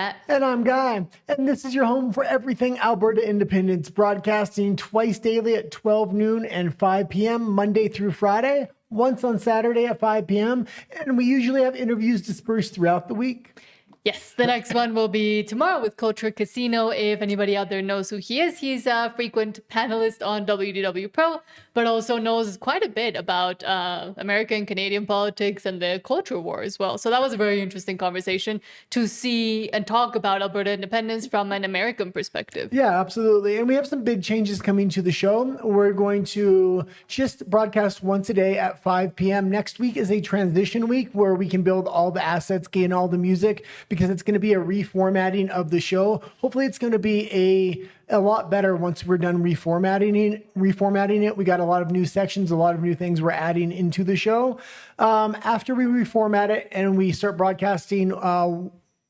Matt. And I'm Guy. And this is your home for everything Alberta Independence, broadcasting twice daily at 12 noon and 5 p.m., Monday through Friday, once on Saturday at 5 p.m. And we usually have interviews dispersed throughout the week. Yes, the next one will be tomorrow with Culture Casino. If anybody out there knows who he is, he's a frequent panelist on WDW Pro, but also knows quite a bit about American, Canadian politics and the culture war as well. So that was a very interesting conversation to see and talk about Alberta independence from an American perspective. Yeah, absolutely. And we have some big changes coming to the show. We're going to just broadcast once a day at 5 p.m. Next week is a transition week where we can build all the assets, gain all the music, because it's going to be a reformatting of the show. Hopefully it's going to be a lot better once we're done reformatting it. We got a lot of new sections, a lot of new things we're adding into the show. After we reformat it and we start broadcasting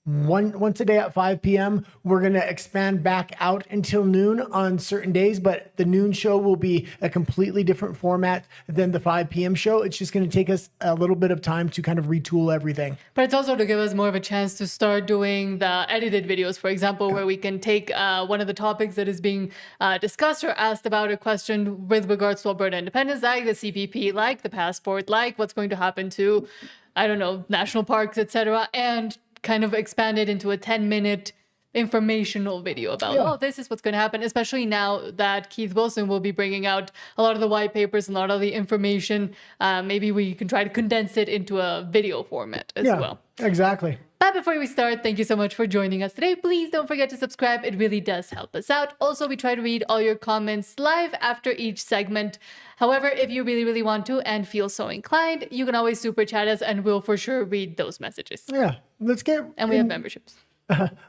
once a day at 5 p.m., we're going to expand back out until noon on certain days, but the noon show will be a completely different format than the 5 p.m. show. It's just going to take us a little bit of time to kind of retool everything. But it's also to give us more of a chance to start doing the edited videos, for example, where we can take one of the topics that is being discussed or asked about a question with regards to Alberta independence, like the CPP, like the passport, like what's going to happen to, I don't know, national parks, etc., and kind of expand it into a 10-minute informational video about, oh, this is what's going to happen, especially now that Keith Wilson will be bringing out a lot of the white papers and a lot of the information. Maybe we can try to condense it into a video format as well. Exactly. But before we start, thank you so much for joining us today. Please don't forget to subscribe. It really does help us out. Also, we try to read all your comments live after each segment. However, if you really, really want to and feel so inclined, you can always super chat us and we'll for sure read those messages. Yeah, and we have memberships.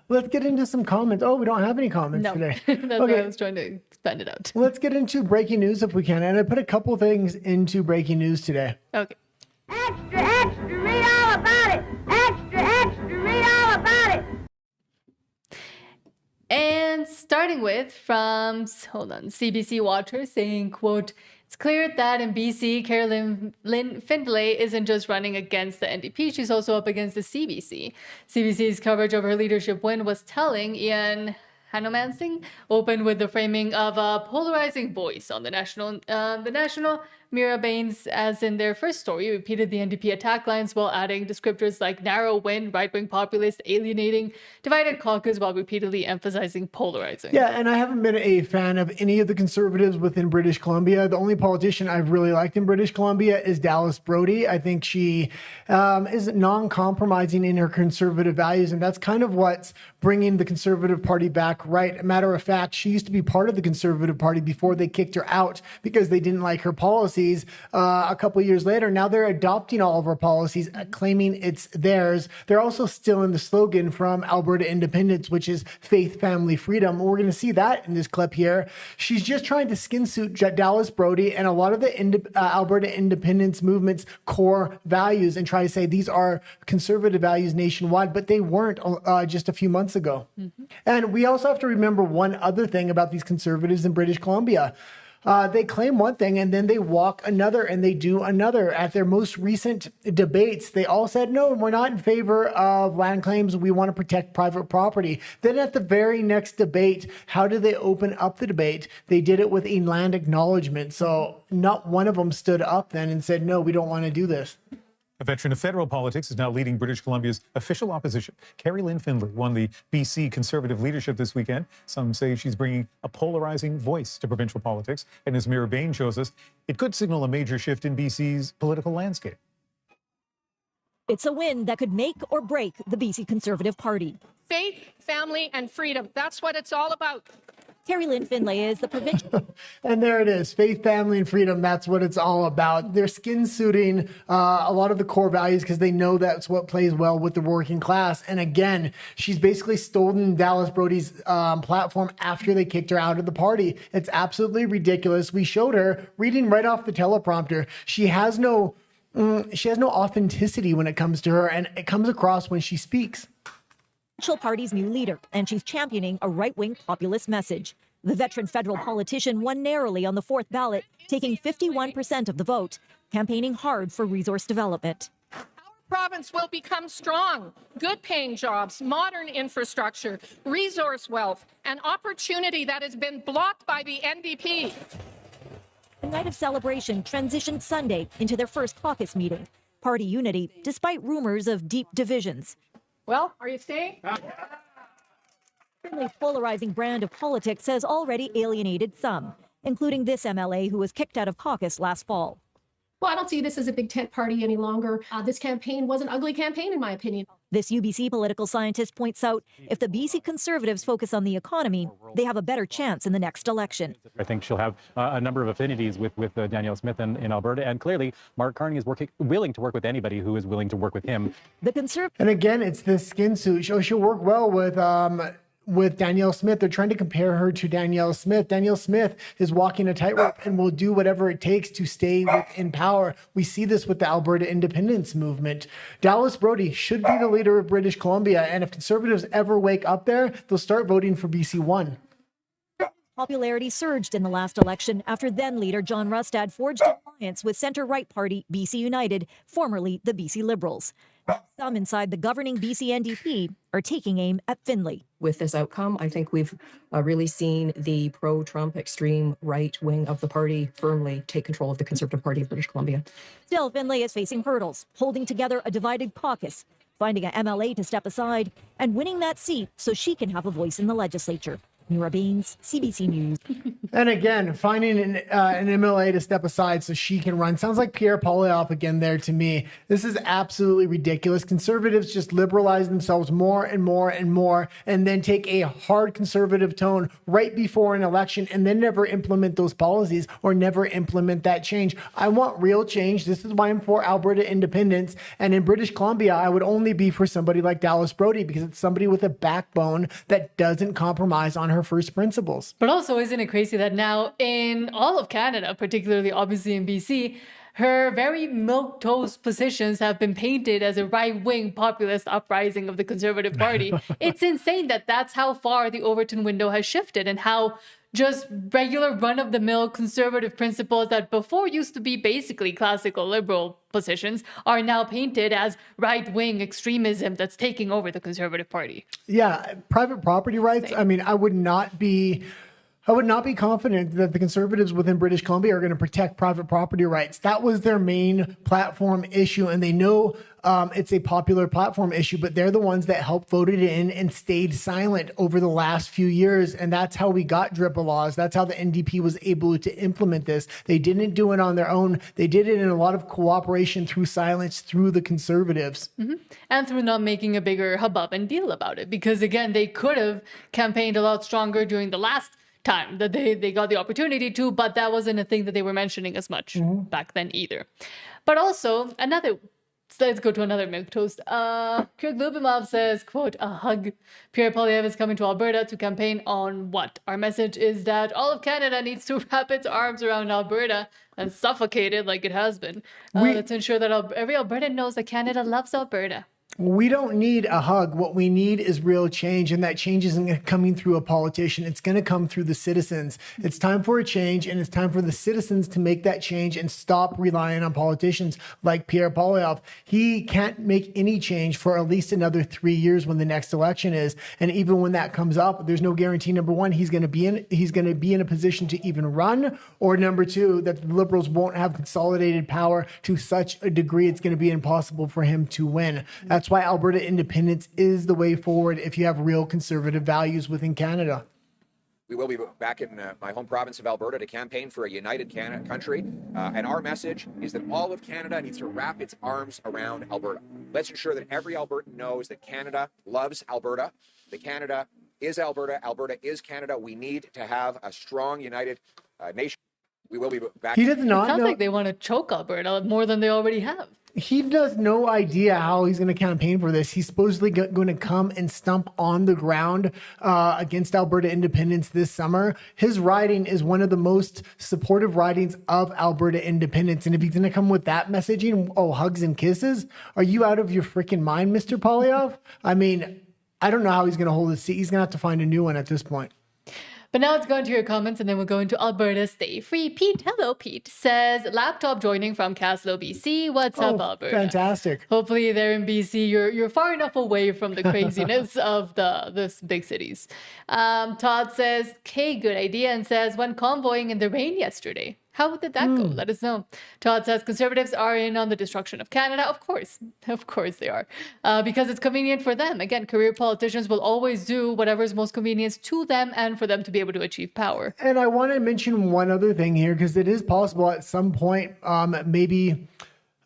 Let's get into some comments. Oh, we don't have any comments today. That's why I was trying to expand it out. Let's get into breaking news if we can. And I put a couple things into breaking news today. Okay. Extra, extra, read all about it. Extra, extra, read all about it. And starting with from, CBC Watcher saying, quote, "It's clear that in BC, Carolyn Findlay isn't just running against the NDP, she's also up against the CBC. CBC's coverage of her leadership win was telling. Ian Hanomansing opened with the framing of a polarizing voice on the national. Mira Baines, as in their first story, repeated the NDP attack lines while adding descriptors like narrow win, right-wing populist, alienating, divided caucus, while repeatedly emphasizing polarizing." Yeah, and I haven't been a fan of any of the Conservatives within British Columbia. The only politician I've really liked in British Columbia is Dallas Brody. I think she is non-compromising in her Conservative values, and that's kind of what's bringing the Conservative Party back right. Matter of fact, she used to be part of the Conservative Party before they kicked her out because they didn't like her policies. A couple of years later, now they're adopting all of our policies, claiming it's theirs. They're also still in the slogan from Alberta Independence, which is faith, family, freedom. We're going to see that in this clip here. She's just trying to skin suit Dallas Brody and a lot of the Alberta Independence movement's core values and try to say these are conservative values nationwide, but they weren't just a few months ago. And we also have to remember one other thing about these conservatives in British Columbia. They claim one thing and then they walk another and they do another. At their most recent debates, they all said, no, we're not in favor of land claims. We want to protect private property. Then at the very next debate, how did they open up the debate? They did it with a land acknowledgement. So not one of them stood up then and said, no, we don't want to do this. A veteran of federal politics is now leading British Columbia's official opposition. Carrie Lynn Findlay won the BC Conservative leadership this weekend. Some say she's bringing a polarizing voice to provincial politics. And as Mira Bain shows us, it could signal a major shift in BC's political landscape. It's a win that could make or break the BC Conservative Party. Faith, family, and freedom. That's what it's all about. Carrie Lynn Findlay is the provincial. And there it is. Faith, family, and freedom. That's what it's all about. They're skin suiting a lot of the core values because they know that's what plays well with the working class. And again, she's basically stolen Dallas Brody's platform after they kicked her out of the party. It's absolutely ridiculous. We showed her reading right off the teleprompter. She has no authenticity when it comes to her, and it comes across when she speaks. Party's new leader, and she's championing a right-wing populist message. The veteran federal politician won narrowly on the fourth ballot, taking 51% of the vote, campaigning hard for resource development. province will become strong. Good paying jobs, modern infrastructure, resource wealth, and opportunity that has been blocked by the NDP. The night of celebration transitioned Sunday into their first caucus meeting. Party unity, despite rumors of deep divisions. Well, are you staying? Finley's polarizing brand of politics has already alienated some, including this MLA who was kicked out of caucus last fall. Well, I don't see this as a big tent party any longer. This campaign was an ugly campaign, in my opinion. This UBC political scientist points out if the BC Conservatives focus on the economy, they have a better chance in the next election. I think she'll have a number of affinities with Danielle Smith in Alberta. And clearly, Mark Carney is willing to work with anybody who is willing to work with him. The Conservative. And again, it's this skin suit. She'll work well with Danielle Smith. They're trying to compare her to Danielle Smith. Danielle Smith is walking a tightrope and will do whatever it takes to stay in power. We see this with the Alberta independence movement. Dallas Brody should be the leader of British Columbia. And if Conservatives ever wake up there, they'll start voting for BC1. Popularity surged in the last election after then-leader John Rustad forged an alliance with centre-right party BC United, formerly the BC Liberals. Some inside the governing BC NDP are taking aim at Finley. With this outcome, I think we've really seen the pro-Trump extreme right wing of the party firmly take control of the Conservative Party of British Columbia. Still, Finley is facing hurdles, holding together a divided caucus, finding an MLA to step aside, and winning that seat so she can have a voice in the legislature. Nora Baines, CBC News. And again, finding an MLA to step aside so she can run. Sounds like Pierre Poilievre again there to me. This is absolutely ridiculous. Conservatives just liberalize themselves more and more and more, and then take a hard conservative tone right before an election and then never implement those policies or never implement that change. I want real change. This is why I'm for Alberta independence. And in British Columbia, I would only be for somebody like Dallas Brody because it's somebody with a backbone that doesn't compromise on her first principles. But also, isn't it crazy that now in all of Canada, particularly obviously in BC, her very milquetoast positions have been painted as a right-wing populist uprising of the Conservative Party. It's insane that that's how far the Overton window has shifted and how just regular run-of-the-mill conservative principles that before used to be basically classical liberal positions are now painted as right-wing extremism that's taking over the Conservative Party. Yeah, private property rights. I mean, I would not be confident that the Conservatives within British Columbia are going to protect private property rights. That was their main platform issue, and they know it's a popular platform issue, but they're the ones that helped vote it in and stayed silent over the last few years, and that's how we got DRIPA laws. That's how the NDP was able to implement this. They didn't do it on their own. They did it in a lot of cooperation through silence through the Conservatives. Mm-hmm. And through not making a bigger hubbub and deal about it, because again, they could have campaigned a lot stronger during the last time that they got the opportunity to, but that wasn't a thing that they were mentioning as much back then either. But also let's go to another milquetoast. Kirk Lubimov says, quote, a hug. Pierre Poilievre is coming to Alberta to campaign on what? Our message is that all of Canada needs to wrap its arms around Alberta and suffocate it like it has been. Let's ensure that every Albertan knows that Canada loves Alberta. We don't need a hug. What we need is real change, and that change isn't coming through a politician. It's going to come through the citizens. It's time for a change, and it's time for the citizens to make that change and stop relying on politicians like Pierre Poilievre. He can't make any change for at least another 3 years when the next election is, and even when that comes up, there's no guarantee. Number one, he's going to be in a position to even run, or number two, that the Liberals won't have consolidated power to such a degree it's going to be impossible for him to win. That's why Alberta independence is the way forward if you have real conservative values within Canada. We will be back in my home province of Alberta to campaign for a united country. And our message is that all of Canada needs to wrap its arms around Alberta. Let's ensure that every Albertan knows that Canada loves Alberta, that Canada is Alberta, Alberta is Canada. We need to have a strong, united nation. We will be back. He does not It sounds know. like they want to choke Alberta more than they already have. He does no idea how he's going to campaign for this. He's supposedly going to come and stump on the ground against Alberta independence this summer. His riding is one of the most supportive ridings of Alberta independence. And if he's going to come with that messaging, hugs and kisses, are you out of your freaking mind, Mr. Poilievre? I mean, I don't know how he's going to hold his seat. He's going to have to find a new one at this point. But now let's go into your comments and then we'll go into Alberta Stay Free. Pete, hello, Pete, says, laptop joining from Caslow, BC. What's up, Alberta? Fantastic. Hopefully there in BC, you're far enough away from the craziness of the big cities. Todd says, okay, good idea, and says, went convoying in the rain yesterday. How did that go? Let us know. Todd says Conservatives are in on the destruction of Canada. Of course they are. Because it's convenient for them. Again, career politicians will always do whatever is most convenient to them and for them to be able to achieve power. And I want to mention one other thing here, because it is possible at some point, maybe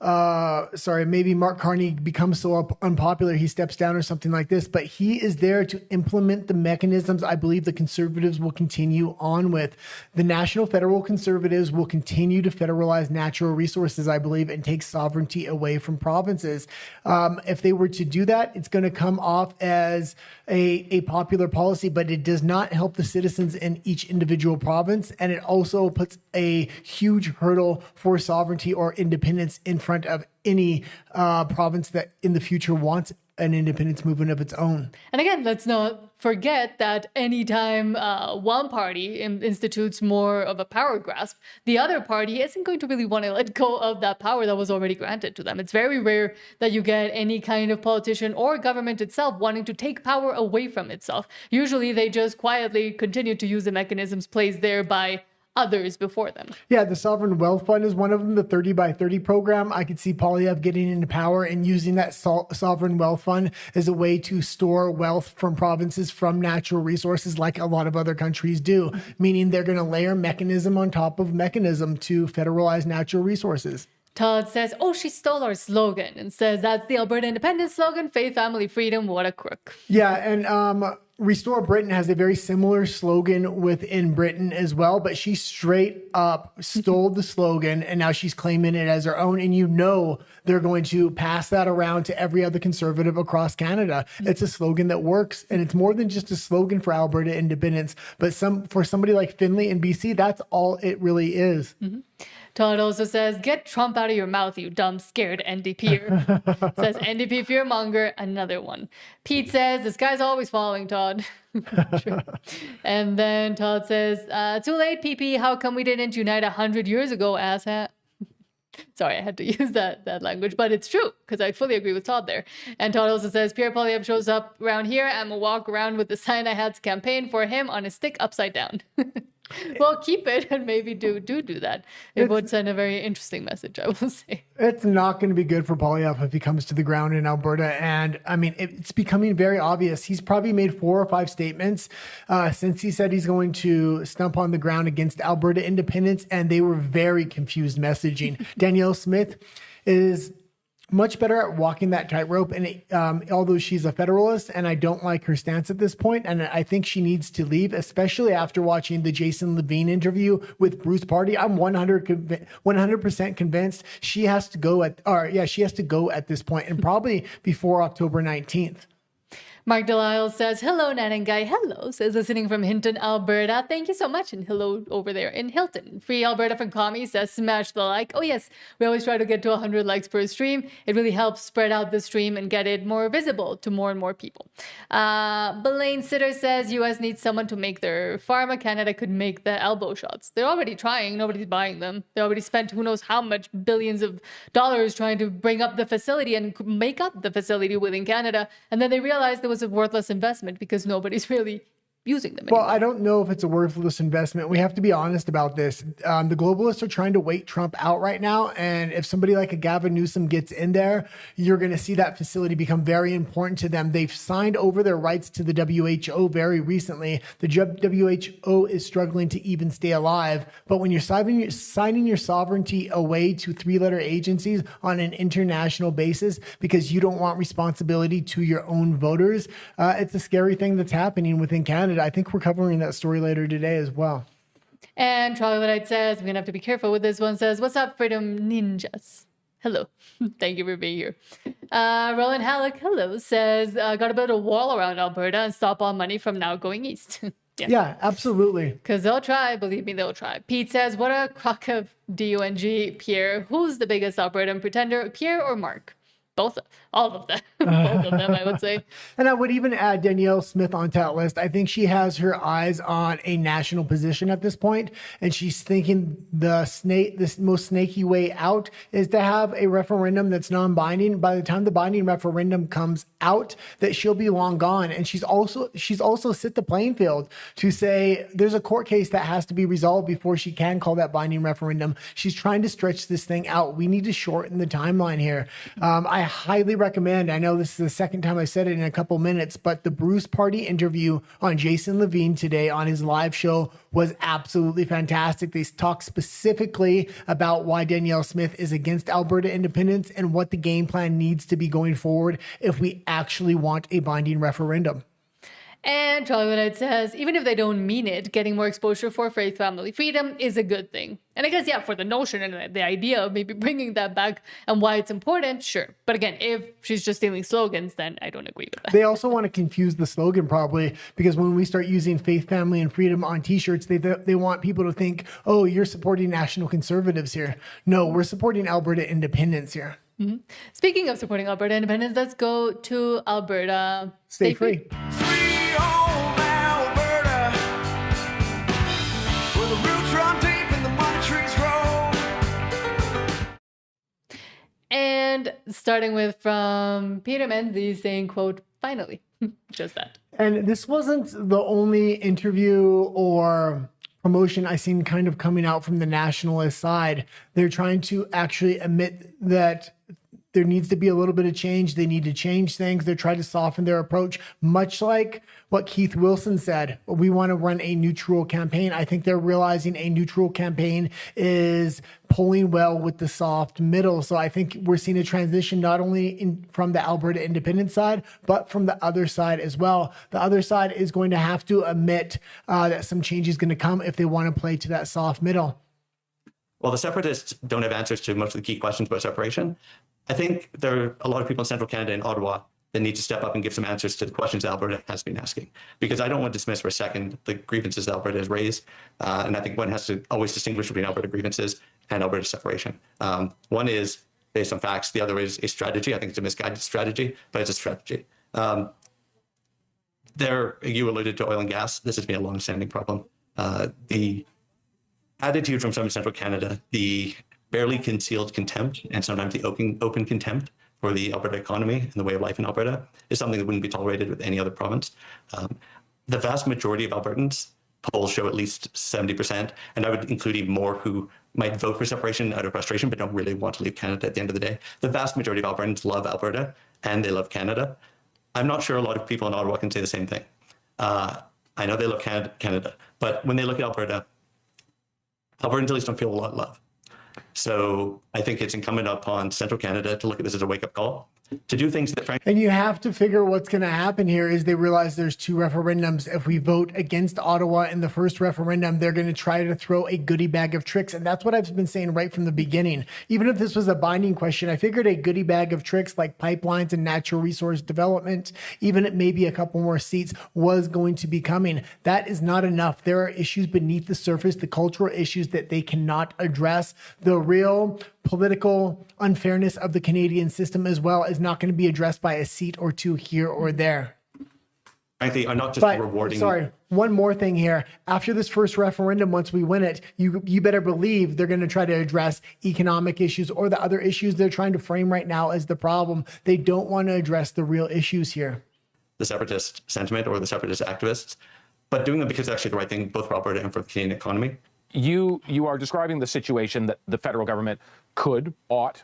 Mark Carney becomes so unpopular, he steps down or something like this, but he is there to implement the mechanisms I believe the Conservatives will continue on with. The National Federal Conservatives will continue to federalize natural resources, I believe, and take sovereignty away from provinces. If they were to do that, it's going to come off as a popular policy, but it does not help the citizens in each individual province. And it also puts a huge hurdle for sovereignty or independence in front of any province that in the future wants an independence movement of its own. And again, let's not forget that anytime one party institutes more of a power grasp, the other party isn't going to really want to let go of that power that was already granted to them. It's very rare that you get any kind of politician or government itself wanting to take power away from itself. Usually they just quietly continue to use the mechanisms placed there by others before them. Yeah, the Sovereign Wealth Fund is one of them, the 30 by 30 program. I could see Poilievre getting into power and using that Sovereign Wealth Fund as a way to store wealth from provinces from natural resources like a lot of other countries do, meaning they're going to layer mechanism on top of mechanism to federalize natural resources. Todd says, oh, she stole our slogan, and says that's the Alberta Independence slogan, faith, family, freedom, what a crook. Yeah, and Restore Britain has a very similar slogan within Britain as well, but she straight up stole the slogan and now she's claiming it as her own. And you know they're going to pass that around to every other Conservative across Canada. It's a slogan that works, and it's more than just a slogan for Alberta independence, but for somebody like Finlay in BC, that's all it really is. Mm-hmm. Todd also says, get Trump out of your mouth, you dumb, scared NDPer. Says NDP fearmonger, another one. Pete says, this guy's always following Todd. Sure. And then Todd says, too late, PP. How come we didn't unite 100 years ago, asshat? Sorry, I had to use that language, but it's true because I fully agree with Todd there. And Todd also says, Pierre Poilievre shows up around here and will walk around with the sign I had to campaign for him on a stick upside down. Well, keep it and maybe do that. It would send a very interesting message, I will say. It's not going to be good for Poilievre if he comes to the ground in Alberta. And I mean, it's becoming very obvious. He's probably made 4 or 5 statements since he said he's going to stump on the ground against Alberta independence. And they were very confused messaging. Danielle Smith is much better at walking that tightrope, and although she's a federalist, and I don't like her stance at this point, and I think she needs to leave, especially after watching the Jason Levine interview with Bruce Party. I'm 100% convinced she has to go at this point, and probably before October 19th. Mark Delisle says, hello, Nan Guy. Hello, says listening from Hinton, Alberta. Thank you so much. And hello over there in Hilton. Free Alberta from Commie says, smash the like. Oh, yes, we always try to get to 100 likes per stream. It really helps spread out the stream and get it more visible to more and more people. Belaine Sitter says, US needs someone to make their pharma. Canada could make the elbow shots. They're already trying. Nobody's buying them. They already spent who knows how much billions of dollars trying to bring up the facility and make up the facility within Canada. And then they realized there was a worthless investment because nobody's really using them anymore. Well, I don't know if it's a worthless investment. We have to be honest about this. The globalists are trying to wait Trump out right now. And if somebody like a Gavin Newsom gets in there, you're going to see that facility become very important to them. They've signed over their rights to the WHO very recently. The WHO is struggling to even stay alive. But when you're signing your sovereignty away to 3-letter agencies on an international basis because you don't want responsibility to your own voters, it's a scary thing that's happening within Canada. I think we're covering that story later today as well. And Troglodyte says, we're going to have to be careful with this one, says, what's up, Freedom Ninjas? Hello. Thank you for being here. Roland Halleck, hello, says, got to build a wall around Alberta and stop all money from now going east. Yeah, absolutely. Because they'll try. Believe me, they'll try. Pete says, what a crock of DUNG, Pierre. Who's the biggest Albertan pretender, Pierre or Mark? all of them, both of them, I would say. And I would even add Danielle Smith onto that list. I think she has her eyes on a national position at this point, and she's thinking the most snaky way out is to have a referendum that's non-binding. By the time the binding referendum comes out, that she'll be long gone. And she's also set the playing field to say there's a court case that has to be resolved before she can call that binding referendum. She's trying to stretch this thing out. We need to shorten the timeline here. I highly recommend, I know this is the second time I said it in a couple minutes, but the Bruce Party interview on Jason Levine today on his live show was absolutely fantastic. They talked specifically about why Danielle Smith is against Alberta independence and what the game plan needs to be going forward if we actually want a binding referendum. And Charlie White says, even if they don't mean it, getting more exposure for faith, family, freedom is a good thing. And I guess, yeah, for the notion and the idea of maybe bringing that back and why it's important, sure. But again, if she's just stealing slogans, then I don't agree with that. They also want to confuse the slogan probably, because when we start using faith, family, and freedom on t-shirts, they want people to think, oh, you're supporting national conservatives here. No, we're supporting Alberta independence here. Mm-hmm. Speaking of supporting Alberta independence, let's go to Alberta. Stay free. And starting with from Peter Menzies saying, quote, finally, just that. And this wasn't the only interview or promotion I seen kind of coming out from the nationalist side. They're trying to actually admit that there needs to be a little bit of change. They need to change things. They're trying to soften their approach, much like what Keith Wilson said. We want to run a neutral campaign. I think they're realizing a neutral campaign is pulling well with the soft middle. So I think we're seeing a transition not only from the Alberta independent side, but from the other side as well. The other side is going to have to admit that some change is going to come if they want to play to that soft middle. Well, the separatists don't have answers to most of the key questions about separation. I think there are a lot of people in central Canada and Ottawa that need to step up and give some answers to the questions Alberta has been asking. Because I don't want to dismiss for a second the grievances Alberta has raised. And I think one has to always distinguish between Alberta grievances and Alberta separation. One is based on facts. The other is a strategy. I think it's a misguided strategy, but it's a strategy. You alluded to oil and gas. This has been a long-standing problem. The attitude from some in central Canada, the barely concealed contempt and sometimes the open contempt for the Alberta economy and the way of life in Alberta is something that wouldn't be tolerated with any other province. The vast majority of Albertans, polls show at least 70%, and I would include even more who might vote for separation out of frustration but don't really want to leave Canada at the end of the day. The vast majority of Albertans love Alberta and they love Canada. I'm not sure a lot of people in Ottawa can say the same thing. I know they love Canada, but when they look at Albertans at least don't feel a lot of love. So I think it's incumbent upon Central Canada to look at this as a wake-up call, to do things that frankly... And you have to figure what's going to happen here is they realize there's two referendums. If we vote against Ottawa in the first referendum, they're going to try to throw a goodie bag of tricks. And that's what I've been saying right from the beginning. Even if this was a binding question, I figured a goodie bag of tricks like pipelines and natural resource development, even at maybe a couple more seats, was going to be coming. That is not enough. There are issues beneath the surface, the cultural issues that they cannot address. The real political unfairness of the Canadian system as well is not going to be addressed by a seat or two here or there. Frankly, are not just rewarding. Sorry, one more thing here. After this first referendum, once we win it, you better believe they're going to try to address economic issues or the other issues they're trying to frame right now as the problem. They don't want to address the real issues here. The separatist sentiment or the separatist activists, but doing it because it's actually the right thing, both for Alberta and for the Canadian economy. You are describing the situation that the federal government ought,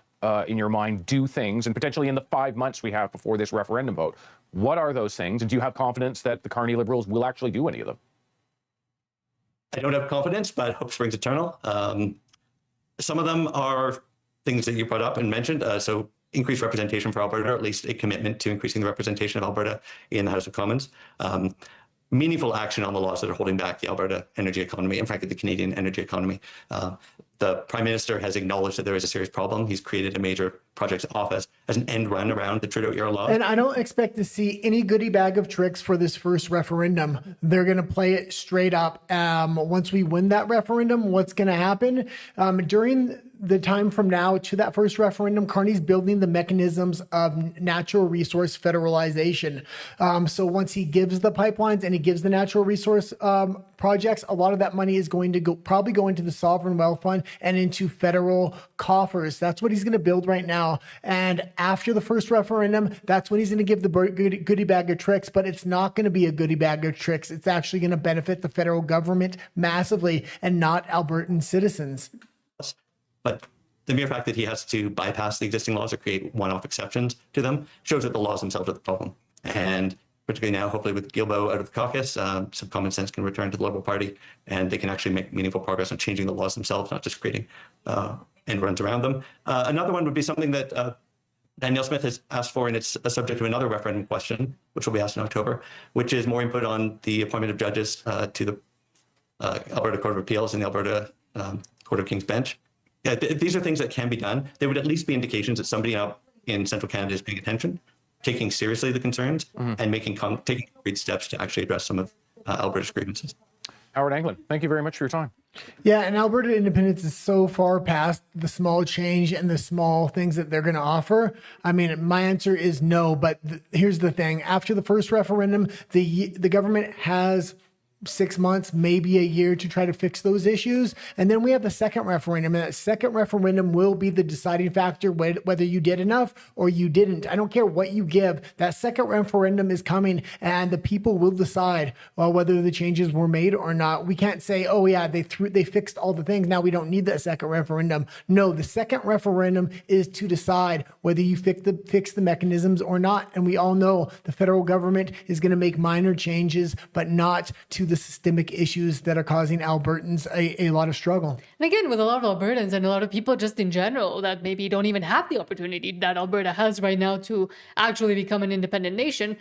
in your mind, do things, and potentially in the 5 months we have before this referendum vote. What are those things? And do you have confidence that the Carney Liberals will actually do any of them? I don't have confidence, but hope springs eternal. Some of them are things that you brought up and mentioned. So increased representation for Alberta, or at least a commitment to increasing the representation of Alberta in the House of Commons. Meaningful action on the laws that are holding back the Alberta energy economy and frankly the Canadian energy economy. The Prime Minister has acknowledged that there is a serious problem. He's created a major projects office as an end run around the Trudeau-era law. And I don't expect to see any goodie bag of tricks for this first referendum. They're going to play it straight up. Once we win that referendum, what's going to happen? During the time from now to that first referendum, Carney's building the mechanisms of natural resource federalization. So once he gives the pipelines and he gives the natural resource projects, a lot of that money is going to probably go into the sovereign wealth fund and into federal coffers. That's what he's going to build right now. And after the first referendum, that's when he's going to give the goodie bag of tricks. But it's not going to be a goodie bag of tricks. It's actually going to benefit the federal government massively and not Albertan citizens. But the mere fact that he has to bypass the existing laws or create one-off exceptions to them shows that the laws themselves are the problem. And particularly now, hopefully with Guilbeault out of the caucus, some common sense can return to the Liberal Party, and they can actually make meaningful progress on changing the laws themselves, not just creating end runs around them. Another one would be something that Danielle Smith has asked for, and it's a subject to another referendum question, which will be asked in October, which is more input on the appointment of judges to the Alberta Court of Appeals and the Alberta Court of King's Bench. Yeah, these are things that can be done. There would at least be indications that somebody out in central Canada is paying attention, taking seriously the concerns, and taking concrete steps to actually address some of Alberta's grievances. Howard Anglin, thank you very much for your time. Yeah, and Alberta independence is so far past the small change and the small things that they're going to offer. I mean, my answer is no, but here's the thing. After the first referendum, the government has 6 months, maybe a year to try to fix those issues. And then we have the second referendum, and that second referendum will be the deciding factor whether you did enough or you didn't. I don't care what you give. That second referendum is coming, and the people will decide whether the changes were made or not. We can't say, oh yeah, they fixed all the things, now we don't need that second referendum. No, the second referendum is to decide whether you fix the mechanisms or not. And we all know the federal government is going to make minor changes, but not to the systemic issues that are causing Albertans a lot of struggle. And again, with a lot of Albertans and a lot of people just in general that maybe don't even have the opportunity that Alberta has right now to actually become an independent nation,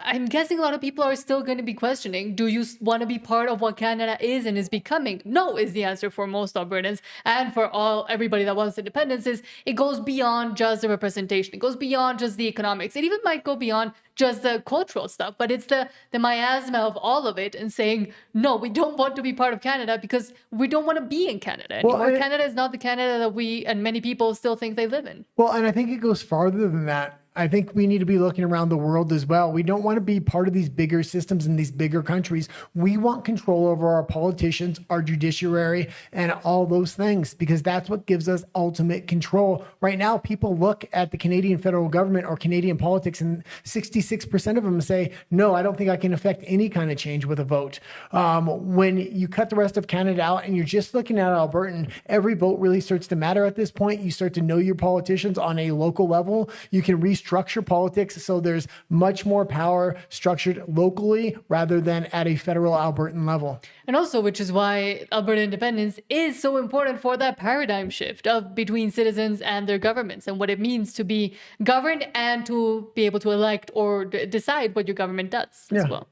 I'm guessing a lot of people are still going to be questioning, do you want to be part of what Canada is and is becoming? No is the answer for most Albertans, and for everybody that wants independence is it goes beyond just the representation. It goes beyond just the economics. It even might go beyond just the cultural stuff, but it's the miasma of all of it and saying, no, we don't want to be part of Canada because we don't want to be in Canada anymore. Well, Canada is not the Canada that we and many people still think they live in. Well, and I think it goes farther than that. I think we need to be looking around the world as well. We don't want to be part of these bigger systems in these bigger countries. We want control over our politicians, our judiciary, and all those things, because that's what gives us ultimate control. Right now, people look at the Canadian federal government or Canadian politics, and 66% of them say, no, I don't think I can affect any kind of change with a vote. When you cut the rest of Canada out and you're just looking at Albertan, every vote really starts to matter at this point. You start to know your politicians on a local level. You can restructure politics so there's much more power structured locally rather than at a federal Albertan level. And also, which is why Alberta independence is so important for that paradigm shift of between citizens and their governments and what it means to be governed and to be able to elect or decide what your government does as well.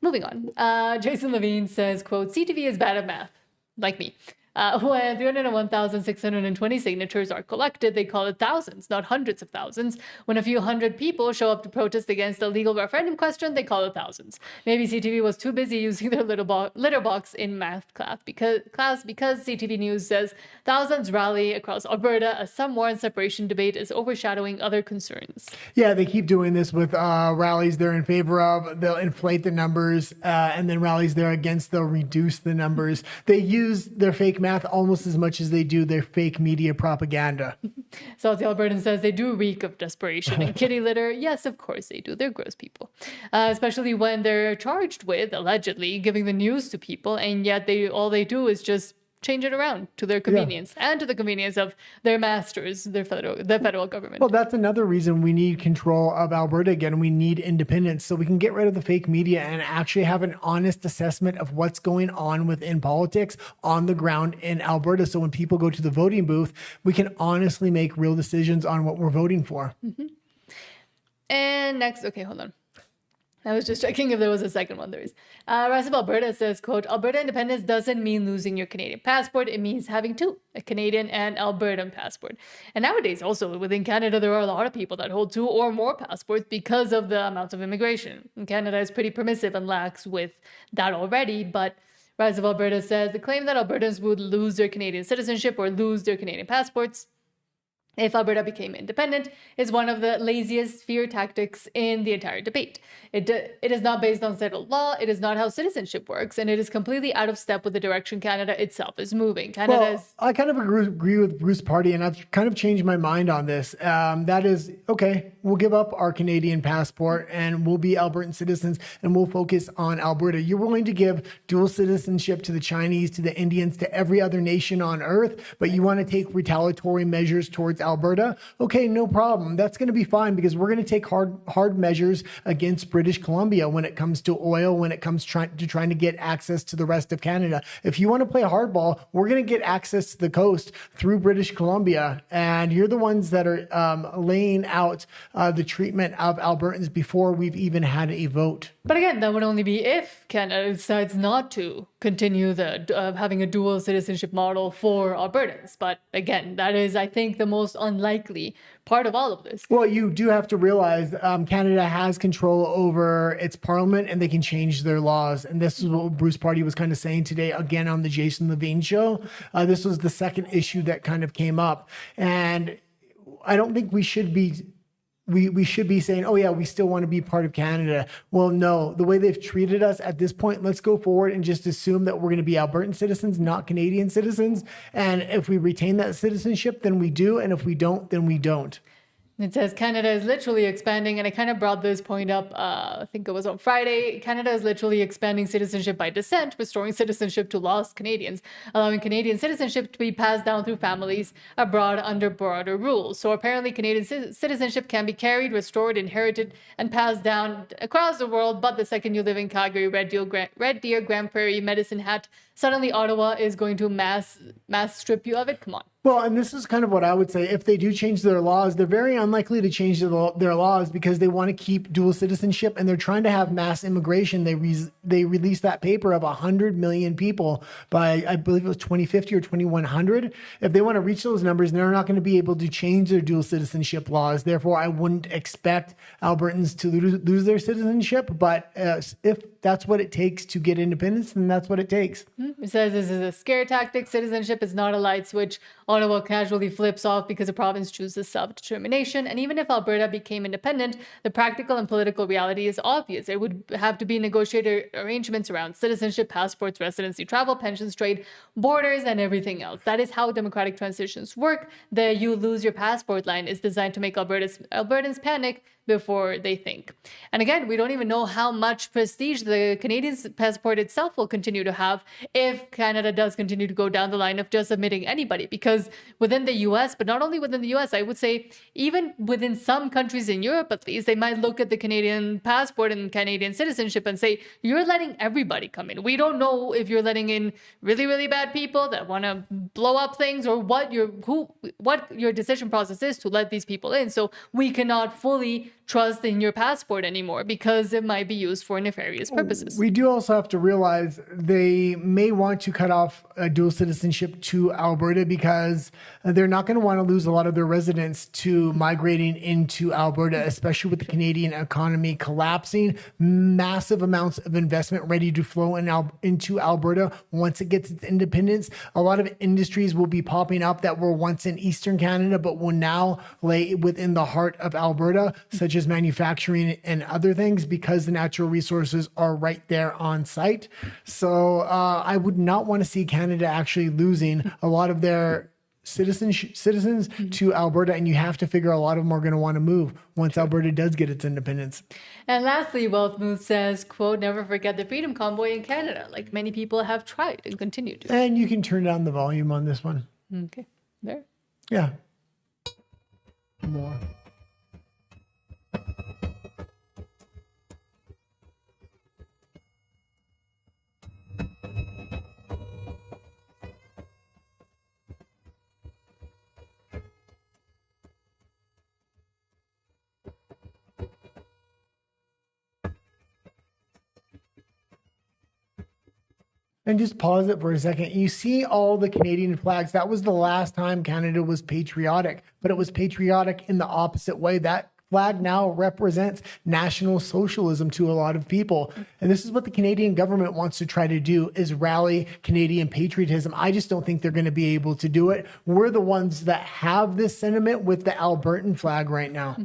Moving on. Jason Levine says, quote, CTV is bad at math, like me. When 301,620 signatures are collected, they call it thousands, not hundreds of thousands. When a few hundred people show up to protest against a legal referendum question, they call it thousands. Maybe CTV was too busy using their litter box in math class because CTV News says thousands rally across Alberta as some war and separation debate is overshadowing other concerns. Yeah, they keep doing this with rallies they're in favor of. They'll inflate the numbers, and then rallies they're against, they'll reduce the numbers. They use their fake math almost as much as they do their fake media propaganda. Salty Albertan says they do reek of desperation and kitty litter. Yes, of course they do. They're gross people. Especially when they're charged with, allegedly, giving the news to people, and yet all they do is just change it around to their convenience and to the convenience of their masters, the federal government. Well, that's another reason we need control of Alberta again. We need independence so we can get rid of the fake media and actually have an honest assessment of what's going on within politics on the ground in Alberta. So when people go to the voting booth, we can honestly make real decisions on what we're voting for. Mm-hmm. And next, okay, hold on. I was just checking if there was a second one. There is. Rise of Alberta says, quote, Alberta independence doesn't mean losing your Canadian passport. It means having two, a Canadian and Albertan passport. And nowadays, also within Canada, there are a lot of people that hold two or more passports because of the amount of immigration. And Canada is pretty permissive and lax with that already, but Rise of Alberta says the claim that Albertans would lose their Canadian citizenship or lose their Canadian passports if Alberta became independent is one of the laziest fear tactics in the entire debate. It is not based on settled law, it is not how citizenship works, and it is completely out of step with the direction Canada itself is moving. I kind of agree with Bruce Party, and I've kind of changed my mind on this. That is, okay, we'll give up our Canadian passport and we'll be Albertan citizens and we'll focus on Alberta. You're willing to give dual citizenship to the Chinese, to the Indians, to every other nation on earth, but you want to take retaliatory measures towards Alberta? Okay, no problem. That's going to be fine because we're going to take hard measures against British Columbia when it comes to oil, when it comes trying to get access to the rest of Canada. If you want to play hardball, we're going to get access to the coast through British Columbia, and you're the ones that are laying out the treatment of Albertans before we've even had a vote. But again, that would only be if Canada decides not to continue the having a dual citizenship model for Albertans. But again, that is, I think, the most unlikely part of all of this. Well, you do have to realize Canada has control over its parliament and they can change their laws. And this is what Bruce Party was kind of saying today, again, on the Jason Levine show. This was the second issue that kind of came up. And I don't think we should be we should be saying, oh yeah, we still want to be part of Canada. Well, no, the way they've treated us at this point, let's go forward and just assume that we're going to be Albertan citizens, not Canadian citizens. And if we retain that citizenship, then we do. And if we don't, then we don't. It says Canada is literally expanding, and I kind of brought this point up, I think it was on Friday. Canada is literally expanding citizenship by descent, restoring citizenship to lost Canadians, allowing Canadian citizenship to be passed down through families abroad under broader rules. So apparently Canadian citizenship can be carried, restored, inherited, and passed down across the world, but the second you live in Calgary, Red Deer, Grand Prairie, Medicine Hat, suddenly Ottawa is going to mass strip you of it? Come on. Well, and this is kind of what I would say. If they do change their laws, they're very unlikely to change their laws because they want to keep dual citizenship and they're trying to have mass immigration. They released that paper of 100 million people by, I believe it was 2050 or 2100. If they want to reach those numbers, they're not going to be able to change their dual citizenship laws. Therefore, I wouldn't expect Albertans to lose their citizenship. But if that's what it takes to get independence, then that's what it takes. It says this is a scare tactic. Citizenship is not a light switch Ottawa casually flips off because the province chooses self-determination. And even if Alberta became independent, the practical and political reality is obvious. There would have to be negotiated arrangements around citizenship, passports, residency, travel, pensions, trade, borders, and everything else. That is how democratic transitions work. The you lose your passport line is designed to make Albertans panic before they think. And again, we don't even know how much prestige the Canadian passport itself will continue to have if Canada does continue to go down the line of just admitting anybody. Because within the US, but not only within the US, I would say even within some countries in Europe at least, they might look at the Canadian passport and Canadian citizenship and say, you're letting everybody come in. We don't know if you're letting in really, really bad people that want to blow up things or what your decision process is to let these people in. So we cannot fully trust in your passport anymore because it might be used for nefarious purposes. We do also have to realize they may want to cut off dual citizenship to Alberta because they're not going to want to lose a lot of their residents to migrating into Alberta, especially with the Canadian economy collapsing. Massive amounts of investment ready to flow into Alberta once it gets its independence. A lot of industries will be popping up that were once in Eastern Canada but will now lay within the heart of Alberta, such as manufacturing and other things, because the natural resources are right there on site. So I would not want to see Canada actually losing a lot of their citizens to Alberta, and you have to figure a lot of them are going to want to move once Alberta does get its independence. And lastly, Wealth Move says, quote, never forget the Freedom Convoy in Canada, like many people have tried and continue to. And you can turn down the volume on this one. Okay, there. Yeah. More. And just pause it for a second. You see all the Canadian flags. That was the last time Canada was patriotic, but it was patriotic in the opposite way. That flag now represents national socialism to a lot of people. And this is what the Canadian government wants to try to do, is rally Canadian patriotism. I just don't think they're going to be able to do it. We're the ones that have this sentiment with the Albertan flag right now.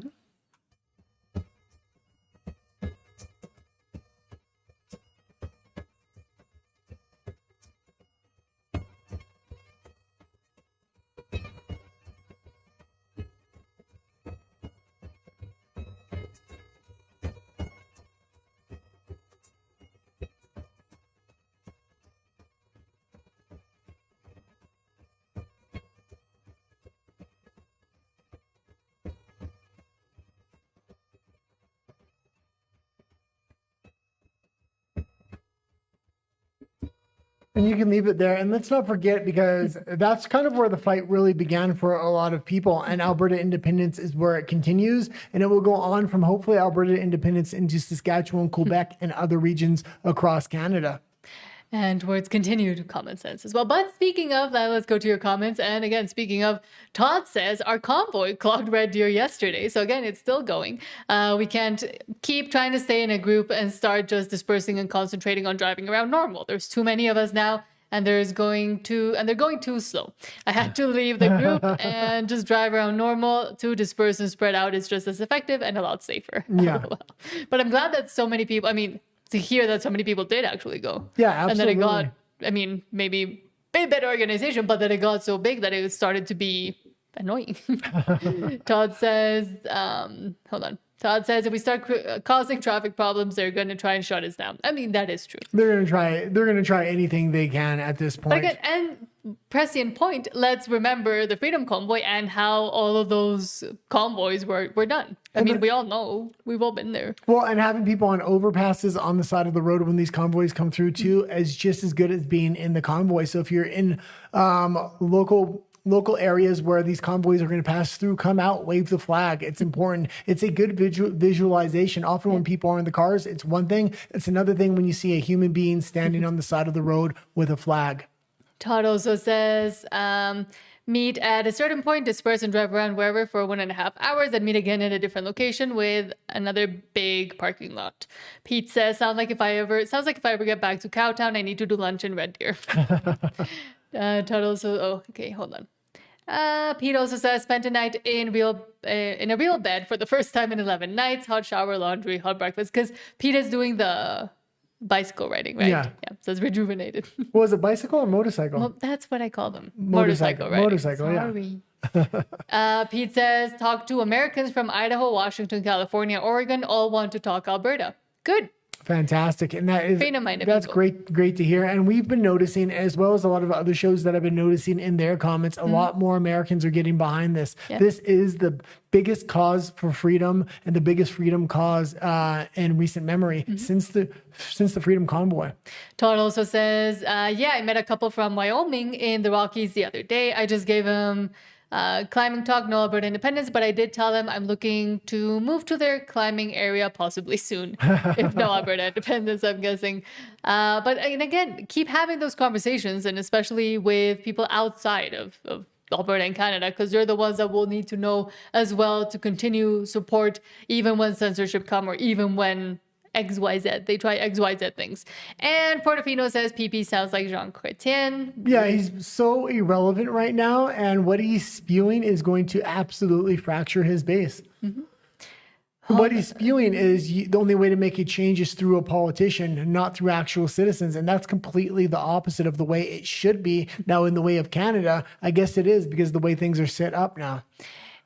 And you can leave it there. And let's not forget, because that's kind of where the fight really began for a lot of people. And Alberta independence is where it continues. And it will go on from hopefully Alberta independence into Saskatchewan, Quebec, and other regions across Canada. And towards continued common sense as well. But speaking of that, let's go to your comments. And again, speaking of, Todd says our convoy clogged Red Deer yesterday. So again, it's still going. We can't keep trying to stay in a group and start just dispersing and concentrating on driving around normal. There's too many of us now, and they're going too slow. I had to leave the group and just drive around normal. To disperse and spread out is just as effective and a lot safer. Yeah. But I'm glad that so many people, to hear that so many people did actually go. Yeah, absolutely. And then it got, maybe a better organization, but then it got so big that it started to be annoying. Todd says, hold on. Todd says if we start causing traffic problems, they're going to try and shut us down. That is true. They're going to try anything they can at this point. But again, and prescient point, let's remember the Freedom Convoy and how all of those convoys were done. We all know. We've all been there. Well, and having people on overpasses on the side of the road when these convoys come through too is just as good as being in the convoy. So if you're in local areas where these convoys are going to pass through, come out, wave the flag. It's important. It's a good visualization. Often when people are in the cars, it's one thing. It's another thing when you see a human being standing on the side of the road with a flag. Todd also says, meet at a certain point, disperse and drive around wherever for 1.5 hours, and meet again in a different location with another big parking lot. Pete says, sounds like if I ever get back to Cowtown, I need to do lunch in Red Deer. Todd also, hold on. Pete also says, spent a night in a real bed for the first time in 11 nights, hot shower, laundry, hot breakfast, because Pete is doing the bicycle riding, right? Yeah. So it's rejuvenated. Was it bicycle or motorcycle? Well, that's what I call them. Motorcycle riding. Motorcycle, Sorry. Pete says, talk to Americans from Idaho, Washington, California, Oregon, all want to talk Alberta. Good. Fantastic. And that's people. great to hear. And we've been noticing, as well as a lot of other shows that I've been noticing in their comments, a lot more Americans are getting behind this. Yeah. This is the biggest cause for freedom and the biggest freedom cause in recent memory since the Freedom Convoy. Todd also says, I met a couple from Wyoming in the Rockies the other day. I just gave them climbing talk, no Alberta independence, but I did tell them I'm looking to move to their climbing area possibly soon, if no Alberta independence, I'm guessing. But again, keep having those conversations, and especially with people outside of Alberta and Canada, because they're the ones that will need to know as well to continue support, even when censorship come, or even when XYZ. They try XYZ things. And Portofino says PP sounds like Jean Chrétien. Yeah, he's so irrelevant right now, and what he's spewing is going to absolutely fracture his base. What he's spewing is the only way to make a change is through a politician, not through actual citizens. And that's completely the opposite of the way it should be. Now, in the way of Canada, I guess it is, because the way things are set up now.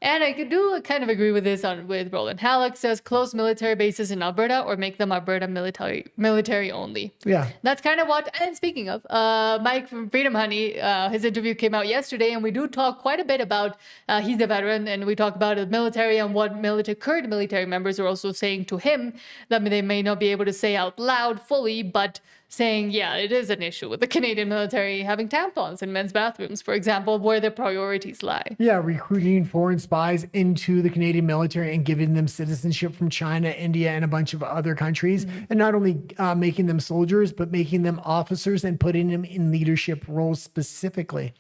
And I do kind of agree with this with Roland Halleck. Says close military bases in Alberta or make them Alberta military only. Yeah. That's kind of what, and speaking of, Mike from Freedom Honey, his interview came out yesterday, and we do talk quite a bit about, he's a veteran, and we talk about the military and what current military members are also saying to him that they may not be able to say out loud fully, but saying, yeah, it is an issue with the Canadian military having tampons in men's bathrooms, for example, where their priorities lie. Yeah, recruiting foreign spies into the Canadian military and giving them citizenship from China, India, and a bunch of other countries. And not only making them soldiers, but making them officers and putting them in leadership roles specifically.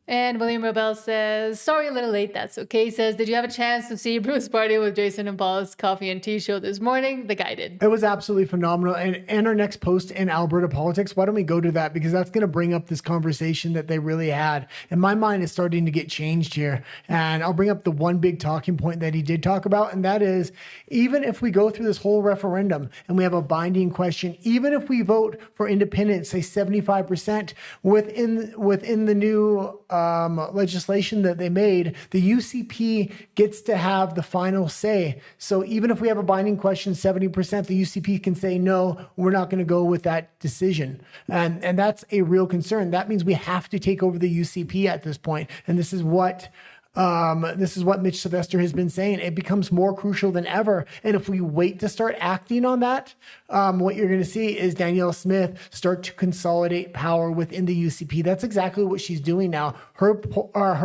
And William Rebel says, sorry, a little late. That's okay. Says, did you have a chance to see Bruce Party with Jason and Paul's Coffee and Tea show this morning? The guy did. It was absolutely phenomenal. And our next post in Alberta Politics, why don't we go to that? Because that's going to bring up this conversation that they really had. And my mind is starting to get changed here. And I'll bring up the one big talking point that he did talk about. And that is, even if we go through this whole referendum and we have a binding question, even if we vote for independence, say 75% within the new legislation that they made, the UCP gets to have the final say. So even if we have a binding question, 70%, the UCP can say, no, we're not going to go with that decision. And that's a real concern. That means we have to take over the UCP at this point. And this is what Mitch Sylvester has been saying. It becomes more crucial than ever. And if we wait to start acting on that, what you're going to see is Danielle Smith start to consolidate power within the UCP. That's exactly what she's doing now. Her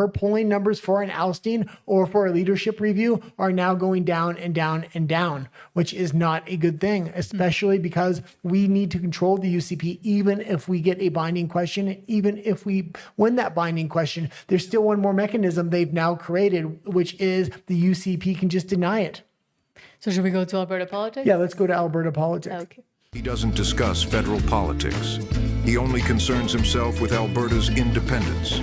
polling numbers for an ousting or for a leadership review are now going down and down and down, which is not a good thing, especially because we need to control the UCP. Even if we get a binding question, even if we win that binding question, there's still one more mechanism they've now created, which is the UCP can just deny it. So should we go to Alberta Politics? Yeah, let's go to Alberta Politics. Okay. He doesn't discuss federal politics. He only concerns himself with Alberta's independence.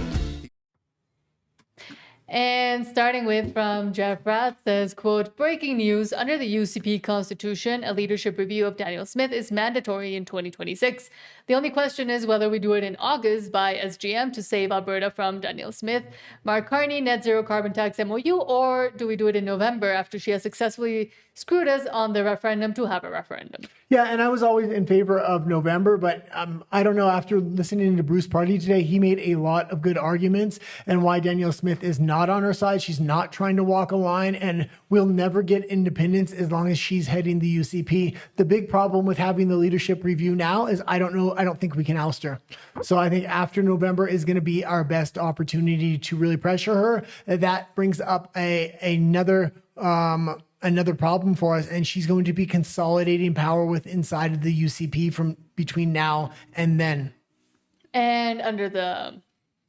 And starting with from Jeff Rath says, quote, breaking news, under the UCP constitution, a leadership review of Danielle Smith is mandatory in 2026. The only question is whether we do it in August by SGM to save Alberta from Danielle Smith, Mark Carney, net zero carbon tax MOU, or do we do it in November after she has successfully screwed us on the referendum to have a referendum? Yeah, and I was always in favor of November, but I don't know, after listening to Bruce Party today, he made a lot of good arguments and why Danielle Smith is not on her side. She's not trying to walk a line, and we'll never get independence as long as she's heading the UCP. The big problem with having the leadership review now is I don't think we can oust her. So I think after November is going to be our best opportunity to really pressure her. That brings up another problem for us, and she's going to be consolidating power with inside of the UCP from between now and then. And under the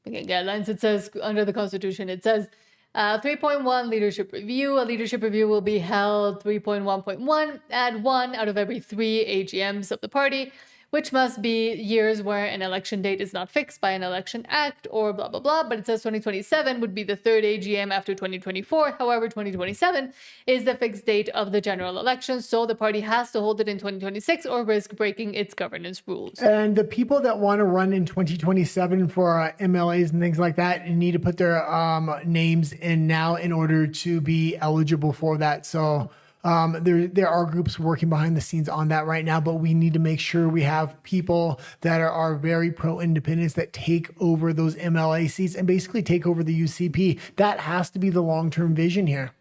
guidelines, it says, under the Constitution, it says 3.1 leadership review. A leadership review will be held 3.1.1 at 1 out of every 3 AGMs of the party, which must be years where an election date is not fixed by an election act or blah, blah, blah. But it says 2027 would be the third AGM after 2024. However, 2027 is the fixed date of the general election. So the party has to hold it in 2026 or risk breaking its governance rules. And the people that want to run in 2027 for MLAs and things like that need to put their names in now in order to be eligible for that. So there are groups working behind the scenes on that right now, but we need to make sure we have people that are very pro-independence that take over those MLA seats and basically take over the UCP. That has to be the long-term vision here.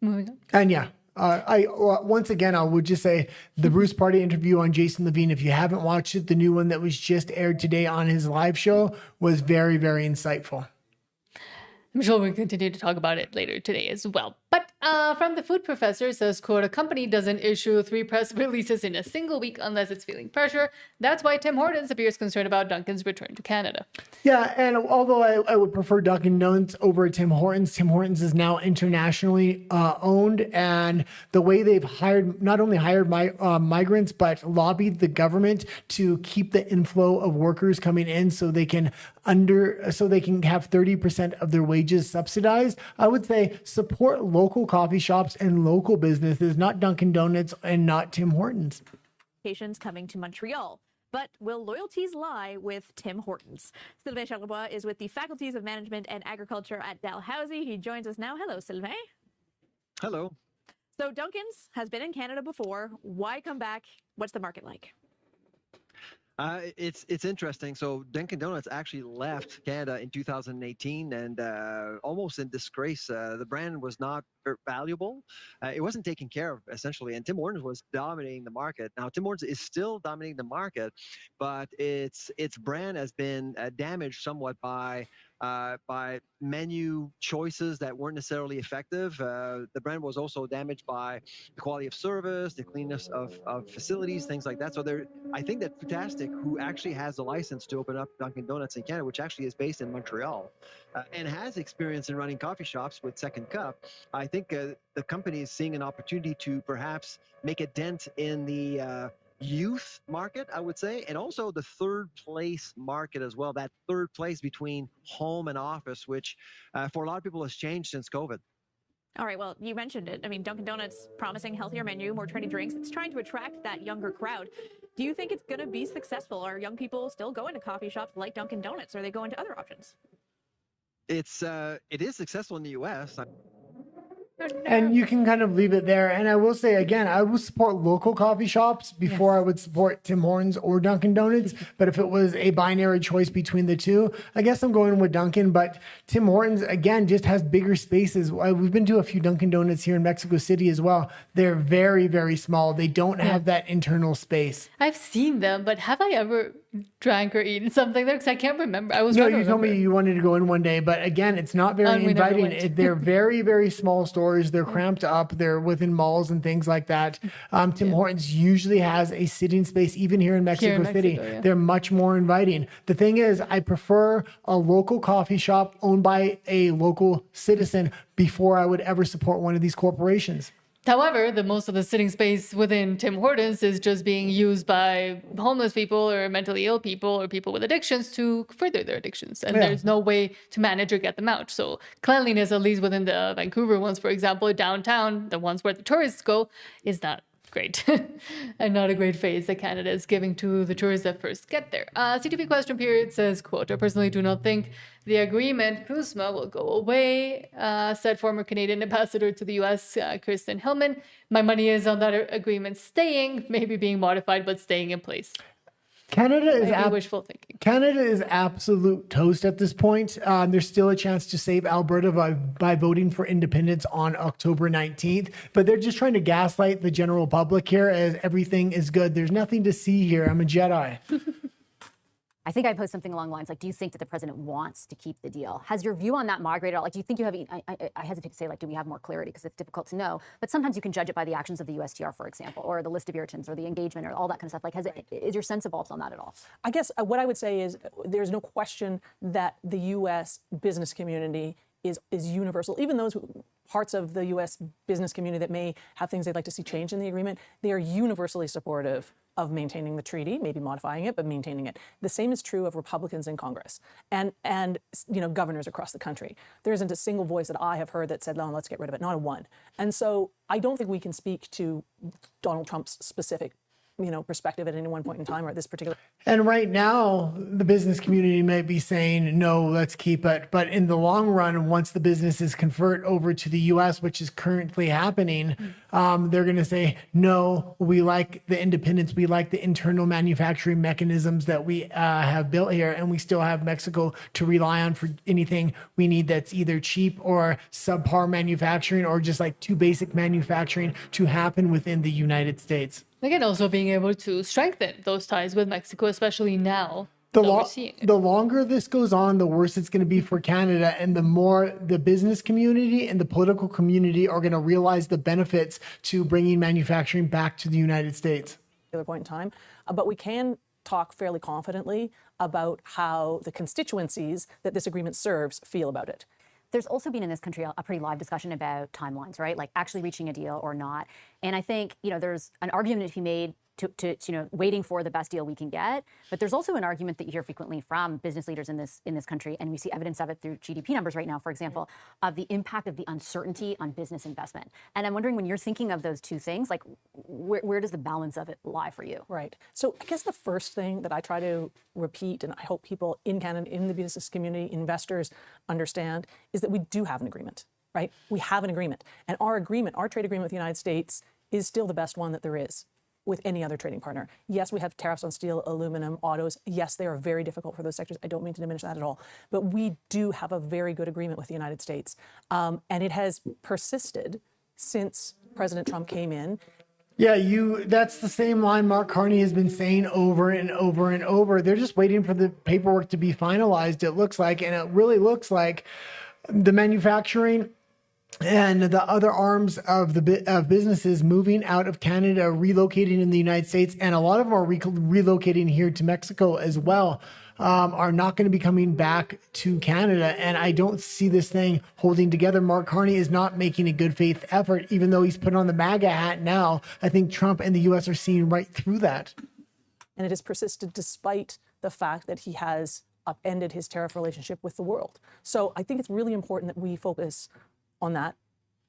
Moving on. And yeah, once again, I would just say the Bruce Party interview on Jason Levine, if you haven't watched it, the new one that was just aired today on his live show was very, very insightful. I'm sure we'll continue to talk about it later today as well. But from the food professor says, quote, a company doesn't issue 3 press releases in a single week unless it's feeling pressure. That's why Tim Hortons appears concerned about Dunkin's return to Canada. Yeah, and although I would prefer Dunkin' Donuts over Tim Hortons is now internationally owned, and the way they've not only hired migrants, but lobbied the government to keep the inflow of workers coming in so they can have 30% of their wages subsidized. I would say support local coffee shops and local businesses, not Dunkin' Donuts and not Tim Hortons. Coming to Montreal. But will loyalties lie with Tim Hortons? Sylvain Charlebois is with the Faculties of Management and Agriculture at Dalhousie. He joins us now. Hello, Sylvain. Hello. So Dunkin's has been in Canada before. Why come back? What's the market like? It's interesting. So Dunkin' Donuts actually left Canada in 2018 and almost in disgrace. The brand was not valuable. It wasn't taken care of, essentially. And Tim Hortons was dominating the market. Now, Tim Hortons is still dominating the market, but its brand has been damaged somewhat by by menu choices that weren't necessarily effective. The brand was also damaged by the quality of service, the cleanness of facilities, things like that. So I think that Futastic, who actually has a license to open up Dunkin' Donuts in Canada, which actually is based in Montreal, and has experience in running coffee shops with Second Cup, I think the company is seeing an opportunity to perhaps make a dent in the youth market, I would say, and also the third place market as well, that third place between home and office, which for a lot of people has changed since COVID. All right, well, you mentioned it. I mean, Dunkin' Donuts promising healthier menu, more trendy drinks. It's trying to attract that younger crowd. Do you think it's going to be successful? Are young people still going to coffee shops like Dunkin' Donuts? Or are they going to other options? It is successful in the U.S. And you can kind of leave it there. And I will say again, I would support local coffee shops before I would support Tim Hortons or Dunkin' Donuts. But if it was a binary choice between the two, I guess I'm going with Dunkin'. But Tim Hortons, again, just has bigger spaces. We've been to a few Dunkin' Donuts here in Mexico City as well. They're very, very small. They don't have that internal space. I've seen them, but have I ever drank or eaten something there? Because I can't remember. No, you told me you wanted to go in one day, but again, it's not very inviting. They're very, very small stores. They're cramped up. They're within malls and things like that. Tim Hortons usually has a sitting space, even here in Mexico City. They're much more inviting. The thing is, I prefer a local coffee shop owned by a local citizen before I would ever support one of these corporations. However, most of the sitting space within Tim Hortons is just being used by homeless people or mentally ill people or people with addictions to further their addictions. And there's no way to manage or get them out. So cleanliness, at least within the Vancouver ones, for example, downtown, the ones where the tourists go, is not great. And not a great face that Canada is giving to the tourists that first get there. CTV question period says, quote, I personally do not think the agreement, CUSMA, will go away, said former Canadian ambassador to the U.S., Kirsten Hillman. My money is on that agreement staying, maybe being modified, but staying in place. Canada is wishful thinking. Canada is absolute toast at this point. There's still a chance to save Alberta by voting for independence on October 19th, but they're just trying to gaslight the general public here as everything is good. There's nothing to see here. I'm a Jedi. I think I posed something along the lines like, do you think that the president wants to keep the deal? Has your view on that migrated at all? Like, do you think you have, I hesitate to say, like, do we have more clarity because it's difficult to know, but sometimes you can judge it by the actions of the USTR, for example, or the list of irritants or the engagement or all that kind of stuff. Like, is your sense evolved on that at all? I guess what I would say is there's no question that the U.S. business community is universal. Even those parts of the U.S. business community that may have things they'd like to see changed in the agreement, they are universally supportive of maintaining the treaty, maybe modifying it, but maintaining it. The same is true of Republicans in Congress and governors across the country. There isn't a single voice that I have heard that said, no, let's get rid of it, not a one. And so I don't think we can speak to Donald Trump's specific perspective at any one point in time or at this particular. And right now, the business community might be saying, no, let's keep it. But in the long run, once the businesses convert over to the U.S., which is currently happening, they're going to say, no, we like the independence. We like the internal manufacturing mechanisms that we have built here. And we still have Mexico to rely on for anything we need that's either cheap or subpar manufacturing or just like too basic manufacturing to happen within the United States. Again, also being able to strengthen those ties with Mexico, especially now. The longer this goes on, the worse it's going to be for Canada, and the more the business community and the political community are going to realize the benefits to bringing manufacturing back to the United States. Point in time, but we can talk fairly confidently about how the constituencies that this agreement serves feel about it. There's also been in this country a pretty live discussion about timelines, right? Like actually reaching a deal or not. And I think, there's an argument to be made to waiting for the best deal we can get. But there's also an argument that you hear frequently from business leaders in this country, and we see evidence of it through GDP numbers right now, for example, of the impact of the uncertainty on business investment. And I'm wondering, when you're thinking of those two things, like where does the balance of it lie for you? Right. So I guess the first thing that I try to repeat, and I hope people in Canada, in the business community, investors understand, is that we do have an agreement, right? We have an agreement. And our agreement, our trade agreement with the United States is still the best one that there is with any other trading partner. Yes, we have tariffs on steel, aluminum, autos. Yes, they are very difficult for those sectors. I don't mean to diminish that at all. But we do have a very good agreement with the United States. And it has persisted since President Trump came in. Yeah, that's the same line Mark Carney has been saying over and over and over. They're just waiting for the paperwork to be finalized, it looks like. And it really looks like the manufacturing and the other arms of businesses moving out of Canada, relocating in the United States, and a lot of them are relocating here to Mexico as well, are not going to be coming back to Canada. And I don't see this thing holding together. Mark Carney is not making a good faith effort, even though he's put on the MAGA hat now. I think Trump and the U.S. are seeing right through that. And it has persisted despite the fact that he has upended his tariff relationship with the world. So I think it's really important that we focus on that.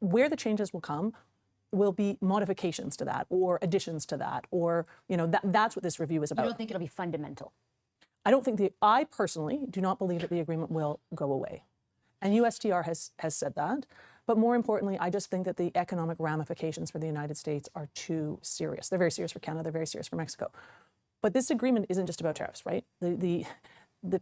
Where the changes will come will be modifications to that or additions to that, or, that's what this review is about. I don't think it'll be fundamental. I personally do not believe that the agreement will go away. And USTR has said that. But more importantly, I just think that the economic ramifications for the United States are too serious. They're very serious for Canada, they're very serious for Mexico. But this agreement isn't just about tariffs, right? The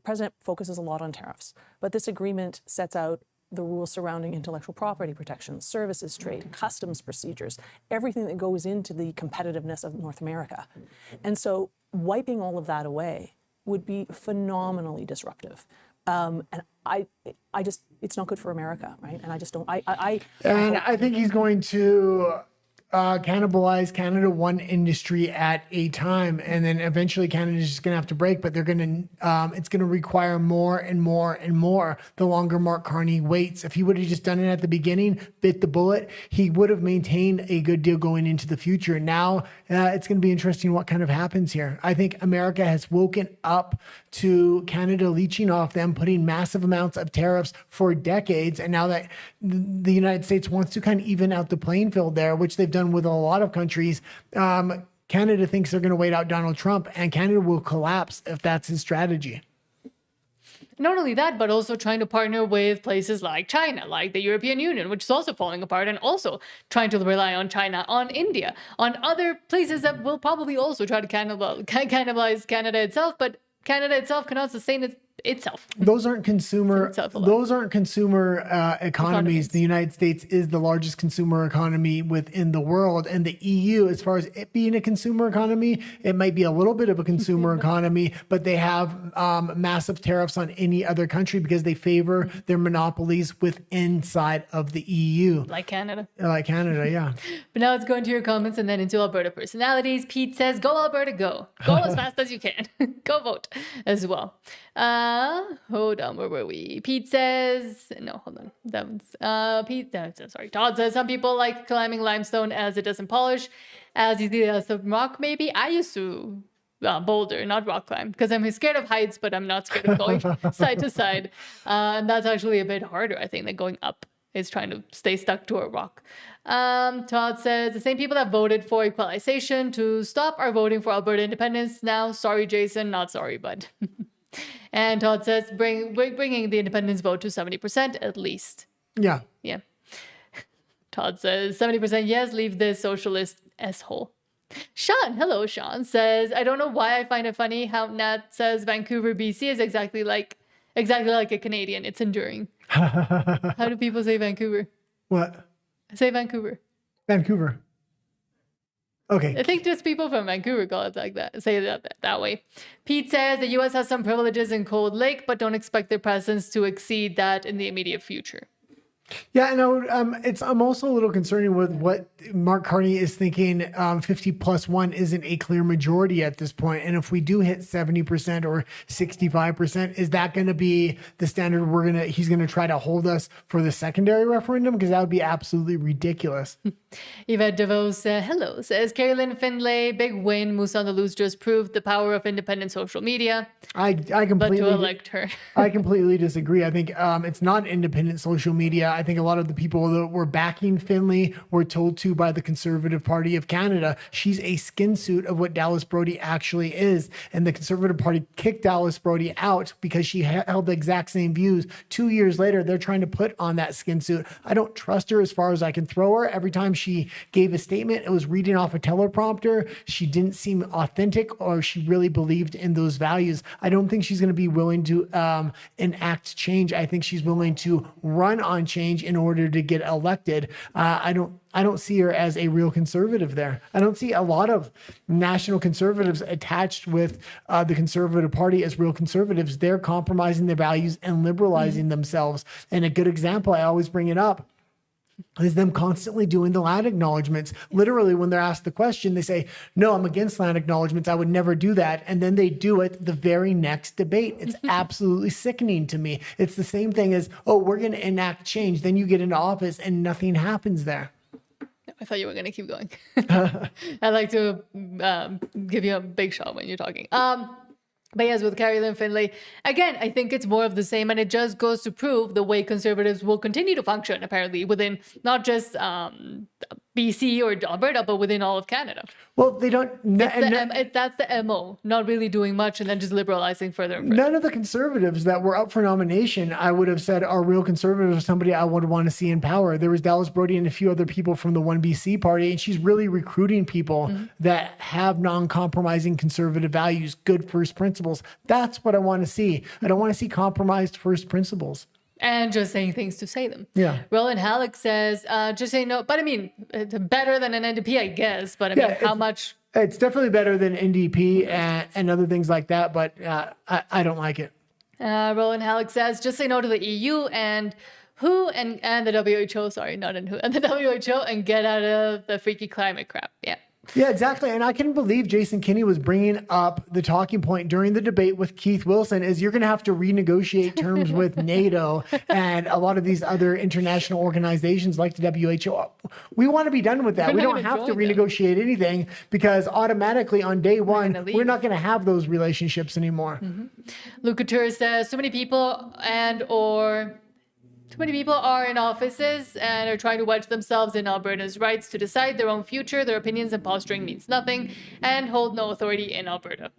president focuses a lot on tariffs, but this agreement sets out the rules surrounding intellectual property protection, services trade, customs procedures, everything that goes into the competitiveness of North America. And so wiping all of that away would be phenomenally disruptive. And I just, it's not good for America, right? And I just don't, I think he's going to cannibalize Canada one industry at a time, and then eventually Canada's just going to have to break, but they're going to, it's going to require more and more and more the longer Mark Carney waits. If he would have just done it at the beginning, bit the bullet, he would have maintained a good deal going into the future. Now it's going to be interesting what kind of happens here. I think America has woken up to Canada leeching off them, putting massive amounts of tariffs for decades, and now that the United States wants to kind of even out the playing field there, which they've done with a lot of countries, Canada thinks they're going to wait out Donald Trump, and Canada will collapse if that's his strategy. Not only that, but also trying to partner with places like China, like the European Union, which is also falling apart, and also trying to rely on China, on India, on other places that will probably also try to cannibalize Canada itself, but Canada itself cannot sustain itself. Those aren't consumer economies. The United States is the largest consumer economy within the world, and the EU, as far as it being a consumer economy, it might be a little bit of a consumer economy, but they have massive tariffs on any other country because they favor their monopolies inside of the EU. Like Canada. Like Canada, yeah. But now let's go into your comments and then into Alberta personalities. Pete says, go Alberta, go. Go as fast as you can. Go vote as well. Hold on, where were we? Pete says, no, hold on. That one's, sorry. Todd says, some people like climbing limestone as it doesn't polish, as easily as the rock maybe. I used to boulder, not rock climb, because I'm scared of heights, but I'm not scared of going side to side. And that's actually a bit harder, I think, than going up. Is trying to stay stuck to a rock. Todd says, the same people that voted for equalization to stop are voting for Alberta independence now. Sorry, Jason, not sorry, bud. And Todd says, bringing the independence vote to 70% at least. Yeah. Yeah. Todd says, 70% yes, leave this socialist s-hole. Sean, hello, Sean, says, I don't know why I find it funny how Nat says Vancouver, BC is exactly like a Canadian. It's enduring. How do people say Vancouver? What? Say Vancouver. Vancouver. Okay. I think just people from Vancouver call it like that. Say that way. Pete says the U.S. has some privileges in Cold Lake, but don't expect their presence to exceed that in the immediate future. Yeah, no, I'm also a little concerned with what Mark Carney is thinking. 50+1 isn't a clear majority at this point. And if we do hit 70% or 65%, is that going to be the standard he's going to try to hold us for the secondary referendum? Because that would be absolutely ridiculous. Yvette DeVos, hello, says Carolyn Findlay, big win. Moose on the Loose just proved the power of independent social media. I completely, but to elect her. I completely disagree. I think it's not independent social media. I think a lot of the people that were backing Findlay were told to by the Conservative Party of Canada. She's a skin suit of what Dallas Brody actually is. And the Conservative Party kicked Dallas Brody out because she held the exact same views. 2 years later, they're trying to put on that skin suit. I don't trust her as far as I can throw her. Every time she gave a statement, it was reading off a teleprompter. She didn't seem authentic, or she really believed in those values. I don't think she's going to be willing to enact change. I think she's willing to run on change change in order to get elected. I don't see her as a real conservative there. I don't see a lot of national conservatives attached with the Conservative Party as real conservatives. They're compromising their values and liberalizing themselves. And a good example, I always bring it up, is them constantly doing the land acknowledgements. Literally, when they're asked the question, they say, no, I'm against land acknowledgements. I would never do that. And then they do it the very next debate. It's absolutely sickening to me. It's the same thing as, oh, we're going to enact change. Then you get into office and nothing happens there. I thought you were going to keep going. I like to give you a big shot when you're talking. But yes, with Carrie Lynn Findlay, again, I think it's more of the same. And it just goes to prove the way conservatives will continue to function, apparently, within not just BC or Alberta, but within all of Canada. Well, they don't... That's the MO, not really doing much and then just liberalizing further and further. None of the conservatives that were up for nomination, I would have said are real conservatives or somebody I would want to see in power. There was Dallas Brody and a few other people from the 1BC party, and she's really recruiting people that have non-compromising conservative values, good first principles. That's what I want to see. I don't want to see compromised first principles. And just saying things to say them. Yeah. Roland Halleck says, just say no. But I mean, it's better than an NDP, I guess. But I mean, how much? It's definitely better than NDP and other things like that. But I don't like it. Roland Halleck says, just say no to the EU and WHO and the WHO. Sorry, not in WHO. And the WHO and get out of the freaky climate crap. Yeah. Yeah, exactly. And I can believe Jason Kenney was bringing up the talking point during the debate with Keith Wilson is you're going to have to renegotiate terms with NATO and a lot of these other international organizations like the WHO. We want to be done with that. We don't have to renegotiate anything because automatically on day one, we're not going to have those relationships anymore. Luke Couture says, too many people are in offices and are trying to wedge themselves in Alberta's rights to decide their own future. Their opinions and posturing means nothing and hold no authority in Alberta.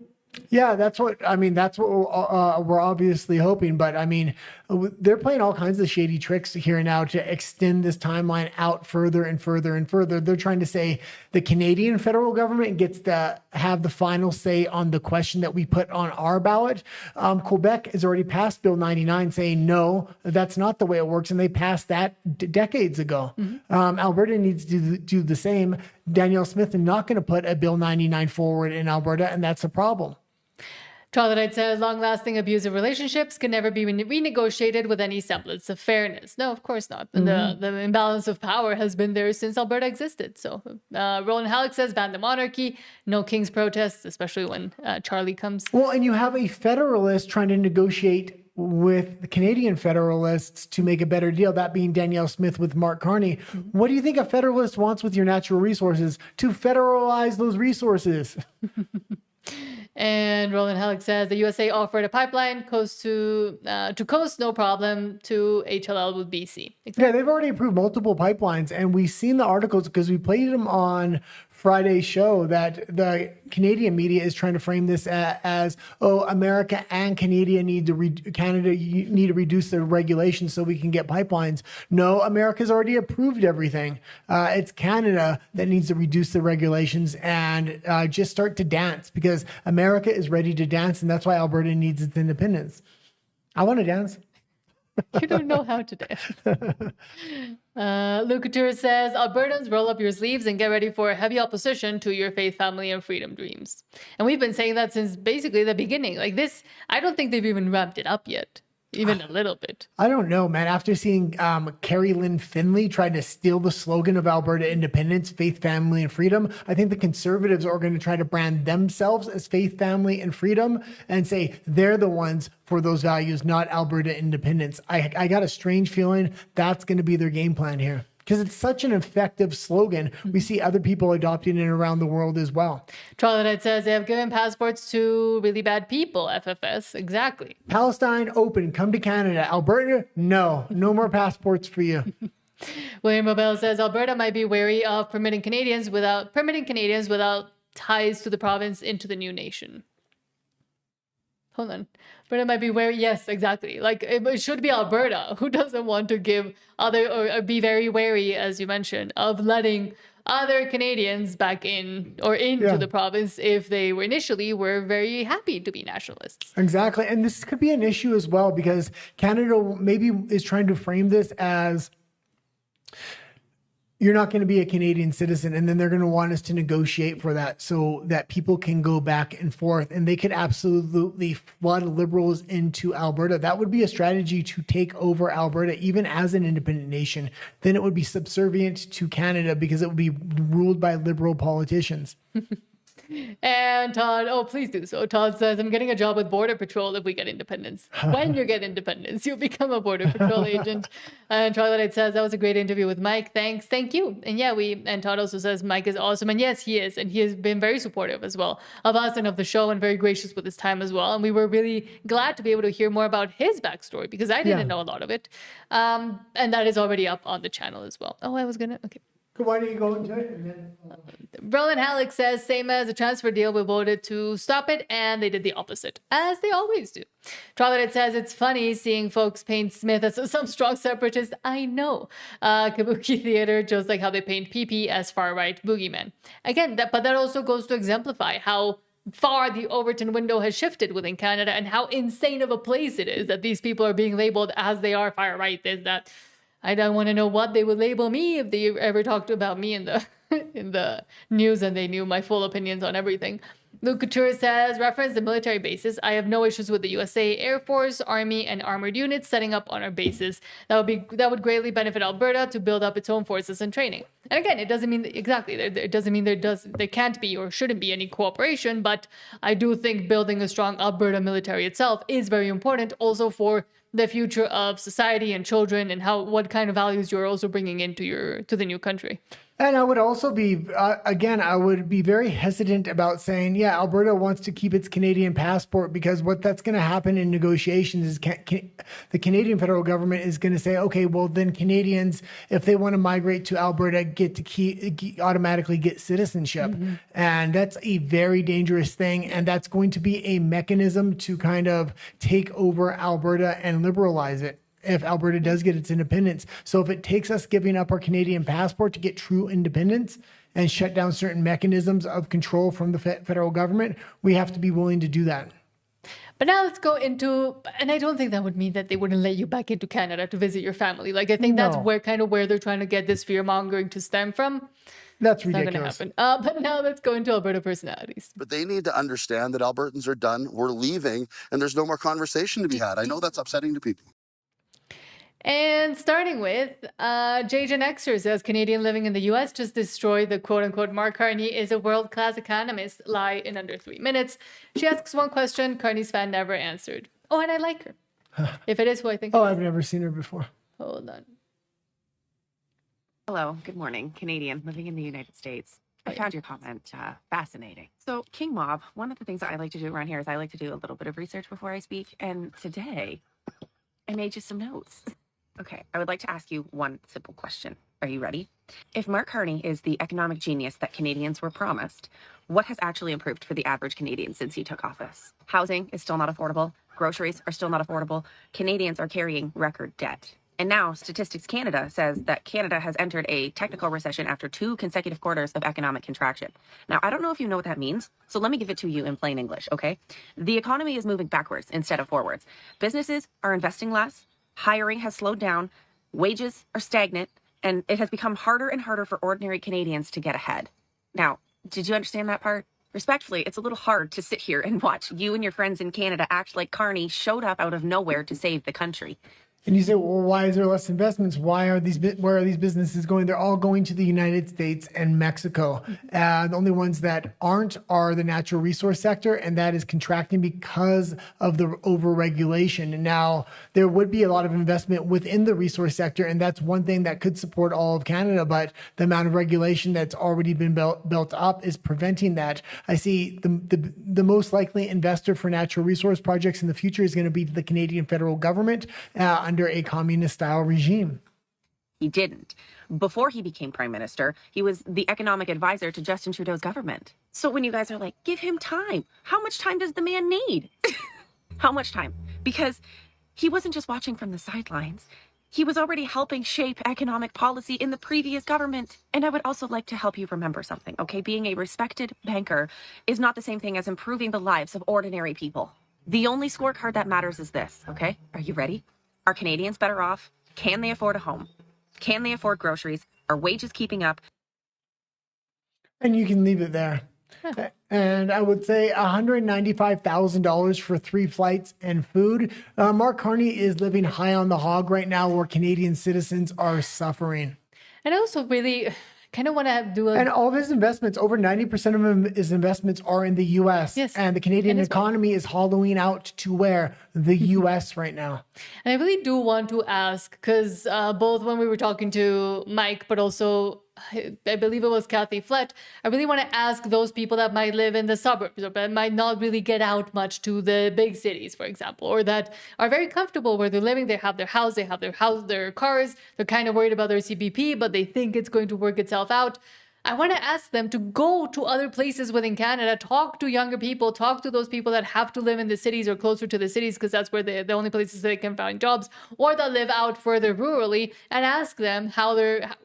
Yeah, that's what we're obviously hoping. But I mean, they're playing all kinds of shady tricks here now to extend this timeline out further and further and further. They're trying to say the Canadian federal government gets to have the final say on the question that we put on our ballot. Quebec has already passed Bill 99 saying, no, that's not the way it works. And they passed that decades ago. Alberta needs to do the same. Danielle Smith is not going to put a Bill 99 forward in Alberta, and that's a problem. Troglodyte says, long-lasting abusive relationships can never be renegotiated with any semblance of fairness. No, of course not. The imbalance of power has been there since Alberta existed. So Roland Halleck says, ban the monarchy, no king's protests, especially when Charlie comes. Well, and you have a federalist trying to negotiate with the Canadian Federalists to make a better deal, that being Danielle Smith with Mark Carney. What do you think a Federalist wants with your natural resources? To federalize those resources. And Roland Halleck says the USA offered a pipeline coast to coast, no problem, to HLL with BC. Exactly. Yeah, they've already approved multiple pipelines, and we've seen the articles because we played them on Friday's show that the Canadian media is trying to frame this as America and Canada need to reduce their regulations so we can get pipelines. No, America's already approved everything. It's Canada that needs to reduce the regulations and just start to dance because America is ready to dance, and that's why Alberta needs its independence. I want to dance. You don't know how to dance. Luke Couture says, Albertans, roll up your sleeves and get ready for a heavy opposition to your faith, family, and freedom dreams. And we've been saying that since basically the beginning. Like this, I don't think they've even ramped it up yet. Even a little bit. I don't know, man. After seeing Carrie Lynn Findlay try to steal the slogan of Alberta independence, faith, family, and freedom, I think the Conservatives are going to try to brand themselves as faith, family, and freedom and say they're the ones for those values, not Alberta independence. I got a strange feeling that's going to be their game plan here. Because it's such an effective slogan. We see other people adopting it around the world as well. Troglodyte says they have given passports to really bad people, FFS. Exactly. Palestine, open. Come to Canada. Alberta, no. No more passports for you. William Mobile says Alberta might be wary of permitting Canadians without ties to the province into the new nation. Hold on. But it might be wary. Yes, exactly. Like it should be Alberta who doesn't want to give or be very wary, as you mentioned, of letting other Canadians back in or into the province if they were initially very happy to be nationalists. Exactly. And this could be an issue as well because Canada maybe is trying to frame this as You're not going to be a Canadian citizen, and then they're going to want us to negotiate for that so that people can go back and forth, and they could absolutely flood Liberals into Alberta. That would be a strategy to take over Alberta, even as an independent nation. Then it would be subservient to Canada because it would be ruled by Liberal politicians. And Todd, oh, please do so. Todd says, I'm getting a job with Border Patrol if we get independence. When you get independence, you'll become a Border Patrol agent. And Charlotte says, that was a great interview with Mike. Thanks. Thank you. And yeah, and Todd also says Mike is awesome. And yes, he is. And he has been very supportive as well of us and of the show and very gracious with his time as well. And we were really glad to be able to hear more about his backstory because I didn't know a lot of it. And that is already up on the channel as well. Oh, I was going to, okay. Why don't you go into it? And then... Roland Halleck says, same as a transfer deal, we voted to stop it, and they did the opposite, as they always do. Charlotte says, it's funny seeing folks paint Smith as some strong separatist. I know. Kabuki Theater, just like how they paint PP as far-right boogeyman. Again, but that also goes to exemplify how far the Overton window has shifted within Canada and how insane of a place it is that these people are being labeled as they are far-right. There's that... I don't want to know what they would label me if they ever talked about me in the in the news and they knew my full opinions on everything. Luke Couture says, reference the military bases. I have no issues with the USA Air Force, Army, and armored units setting up on our bases. That would greatly benefit Alberta to build up its own forces and training. And again, it doesn't mean it doesn't mean there can't be or shouldn't be any cooperation, but I do think building a strong Alberta military itself is very important also for the future of society and children and what kind of values you're also bringing into the new country. And I would also be, I would be very hesitant about saying, yeah, Alberta wants to keep its Canadian passport, because what that's going to happen in negotiations is the Canadian federal government is going to say, okay, well, then Canadians, if they want to migrate to Alberta, automatically get citizenship. Mm-hmm. And that's a very dangerous thing. And that's going to be a mechanism to kind of take over Alberta and liberalize it if Alberta does get its independence. So if it takes us giving up our Canadian passport to get true independence and shut down certain mechanisms of control from the federal government, we have to be willing to do that. But now let's go into, and I don't think that would mean that they wouldn't let you back into Canada to visit your family. Like, I think that's where they're trying to get this fear mongering to stem from. That's ridiculous. Not going to happen. But now let's go into Alberta personalities. But they need to understand that Albertans are done. We're leaving, and there's no more conversation to be had. I know that's upsetting to people. And starting with, J-Gen Xer says, Canadian living in the U.S. just destroyed the quote-unquote Mark Carney is a world-class economist lie in under 3 minutes. She asks one question Carney's fan never answered. Oh, and I like her. If it is who I think I've never seen her before. Hold on. Hello, good morning. Canadian living in the United States. I found your comment fascinating. So, King Mob, one of the things that I like to do around here is I like to do a little bit of research before I speak. And today, I made you some notes. Okay, I would like to ask you one simple question. Are you ready? If Mark Carney is the economic genius that Canadians were promised, what has actually improved for the average Canadian since he took office? Housing is still not affordable. Groceries are still not affordable. Canadians are carrying record debt. And now Statistics Canada says that Canada has entered a technical recession after 2 consecutive quarters of economic contraction. Now, I don't know if you know what that means, so let me give it to you in plain English, okay? The economy is moving backwards instead of forwards. Businesses are investing less. Hiring has slowed down, wages are stagnant, and it has become harder and harder for ordinary Canadians to get ahead. Now, did you understand that part? Respectfully, it's a little hard to sit here and watch you and your friends in Canada act like Carney showed up out of nowhere to save the country. And you say, well, why is there less investments? Where are these businesses going? They're all going to the United States and Mexico. The only ones that aren't are the natural resource sector, and that is contracting because of the overregulation. And now there would be a lot of investment within the resource sector, and that's one thing that could support all of Canada, but the amount of regulation that's already been built up is preventing that. I see the most likely investor for natural resource projects in the future is going to be the Canadian federal government, under a communist-style regime. He didn't. Before he became prime minister, he was the economic advisor to Justin Trudeau's government. So when you guys are like, give him time, how much time does the man need? How much time? Because he wasn't just watching from the sidelines. He was already helping shape economic policy in the previous government. And I would also like to help you remember something, okay? Being a respected banker is not the same thing as improving the lives of ordinary people. The only scorecard that matters is this, okay? Are you ready? Are Canadians better off? Can they afford a home? Can they afford groceries? Are wages keeping up? And you can leave it there. And I would say $195,000 for 3 flights and food. Mark Carney is living high on the hog right now, where Canadian citizens are suffering. And I also really kind of want to do a... And all of his investments, over 90% of his investments are in the U.S. Yes. And the Canadian economy is hollowing out to where? The U.S. right now. And I really do want to ask, because both when we were talking to Mike, but also I believe it was Kathy Flett, I really want to ask those people that might live in the suburbs or that might not really get out much to the big cities, for example, or that are very comfortable where they're living. They have their house, their cars. They're kind of worried about their CPP, but they think it's going to work itself out. I want to ask them to go to other places within Canada, talk to younger people, talk to those people that have to live in the cities or closer to the cities because that's where the only places they can find jobs, or that live out further rurally, and ask them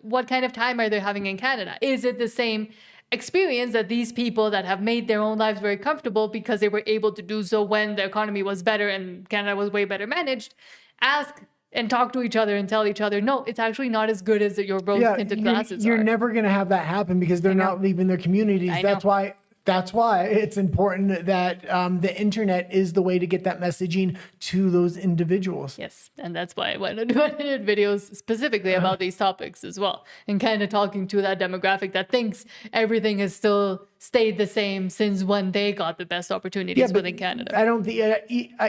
what kind of time are they having in Canada. Is it the same experience that these people that have made their own lives very comfortable because they were able to do so when the economy was better and Canada was way better managed? Ask and talk to each other and tell each other, no, it's actually not as good as your rose-tinted glasses You're are. never going to have that happen because they're not leaving their communities. That's why it's important that the internet is the way to get that messaging to those individuals. Yes, and that's why I want to do videos specifically about these topics as well, and kind of talking to that demographic that thinks everything has still stayed the same since when they got the best opportunities within Canada. I don't think,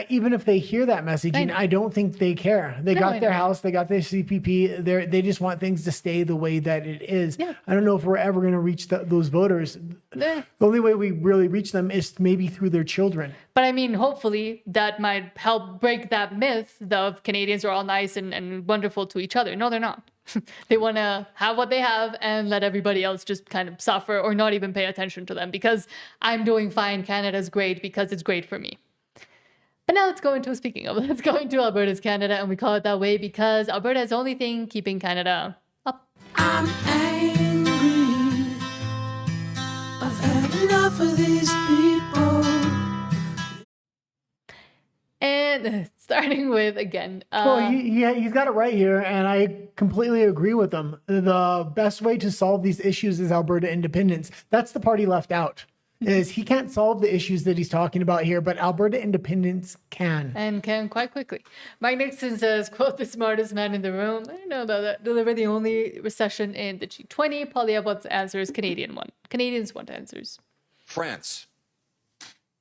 even if they hear that messaging, I don't think they care. They got their house, they got their CPP, they just want things to stay the way that it is. Yeah. I don't know if we're ever going to reach those voters. The only way we really reach them is maybe through their children. But I mean, hopefully that might help break that myth of Canadians are all nice and wonderful to each other. No, they're not. They want to have what they have and let everybody else just kind of suffer or not even pay attention to them because I'm doing fine. Canada's great because it's great for me. But now let's go into Alberta's Canada, and we call it that way because Alberta is the only thing keeping Canada up. I'm angry. I've had enough of these people. And starting with, again... well, he's got it right here, and I completely agree with him. The best way to solve these issues is Alberta independence. That's the party left out. Is he can't solve the issues that he's talking about here, but Alberta independence can. And can quite quickly. Mike Nixon says, quote, the smartest man in the room. I don't know about that. Deliver the only recession in the G20. Polyev wants answers. Canadians want answers. France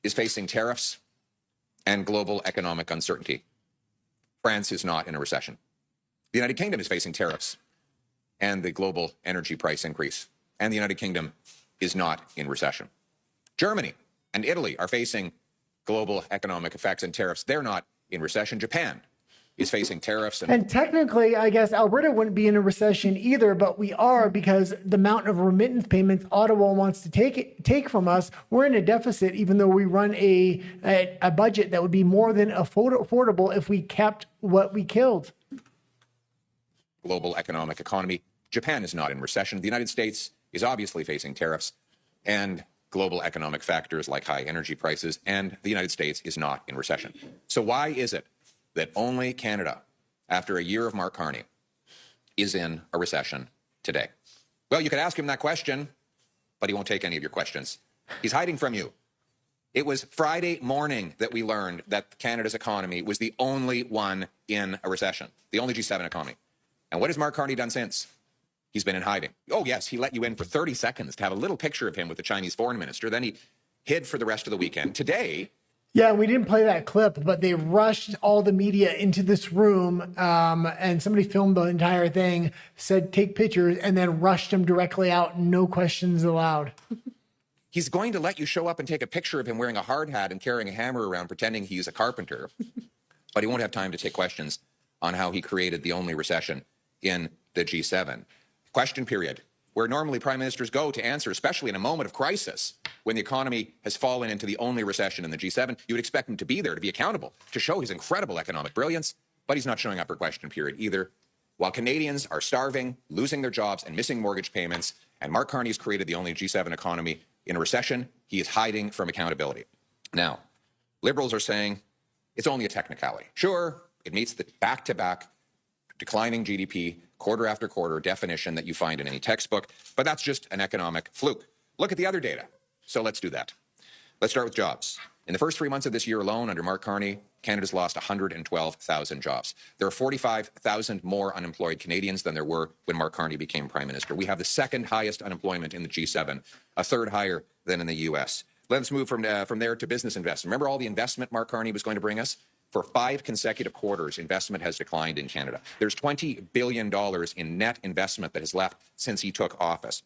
is facing tariffs and global economic uncertainty. France is not in a recession. The United Kingdom is facing tariffs and the global energy price increase. And the United Kingdom is not in recession. Germany and Italy are facing global economic effects and tariffs. They're not in recession. Japan is facing tariffs. And technically, I guess Alberta wouldn't be in a recession either, but we are because the amount of remittance payments Ottawa wants to take from us, we're in a deficit, even though we run a budget that would be more than affordable if we kept what we killed. Global economic economy. Japan is not in recession. The United States is obviously facing tariffs and global economic factors like high energy prices, and the United States is not in recession. So why is it that only Canada, after a year of Mark Carney, is in a recession today? Well, you could ask him that question, but he won't take any of your questions. He's hiding from you. It was Friday morning that we learned that Canada's economy was the only one in a recession, the only G7 economy. And what has Mark Carney done since? He's been in hiding. Oh, yes, he let you in for 30 seconds to have a little picture of him with the Chinese foreign minister. Then he hid for the rest of the weekend. Today... Yeah, we didn't play that clip, but they rushed all the media into this room, and somebody filmed the entire thing, said take pictures, and then rushed him directly out. No questions allowed. He's going to let you show up and take a picture of him wearing a hard hat and carrying a hammer around pretending he's a carpenter, but he won't have time to take questions on how he created the only recession in the G7. Question period, where normally prime ministers go to answer, especially in a moment of crisis, when the economy has fallen into the only recession in the G7, you would expect him to be there, to be accountable, to show his incredible economic brilliance, but he's not showing up for question period either. While Canadians are starving, losing their jobs, and missing mortgage payments, and Mark Carney has created the only G7 economy in a recession, he is hiding from accountability. Now, Liberals are saying it's only a technicality. Sure, it meets the back-to-back declining GDP, quarter after quarter definition that you find in any textbook, but that's just an economic fluke. Look at the other data. So let's do that. Let's start with jobs. In the first 3 months of this year alone, under Mark Carney, Canada's lost 112,000 jobs. There are 45,000 more unemployed Canadians than there were when Mark Carney became Prime Minister. We have the second highest unemployment in the G7, a third higher than in the U.S. Let's move from there to business investment. Remember all the investment Mark Carney was going to bring us? For 5 consecutive quarters, investment has declined in Canada. There's $20 billion in net investment that has left since he took office.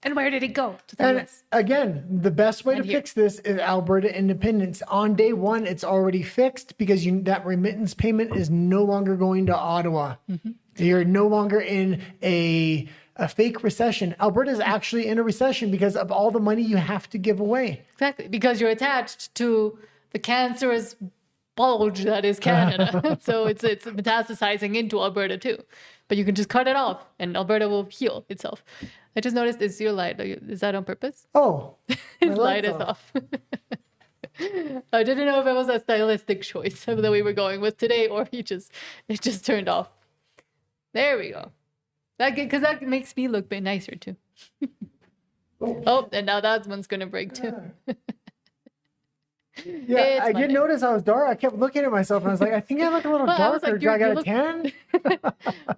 And where did it go? To the And US. again, the best way to fix this is Alberta independence. On day one, it's already fixed because that remittance payment is no longer going to Ottawa. You're no longer in a fake recession. Alberta is actually in a recession because of all the money you have to give away. Exactly, because you're attached to the cancerous bulge that is Canada. So it's metastasizing into Alberta too. But you can just cut it off and Alberta will heal itself. I just noticed it's your light. Is that on purpose? Oh, His light is off. I didn't know if it was a stylistic choice that we were going with today or it just turned off. There we go. Because that makes me look a bit nicer too. Oh, and now that one's going to break too. Yeah, I did notice I was dark. I kept looking at myself and I was like, I think I look a little darker. Do I got a tan?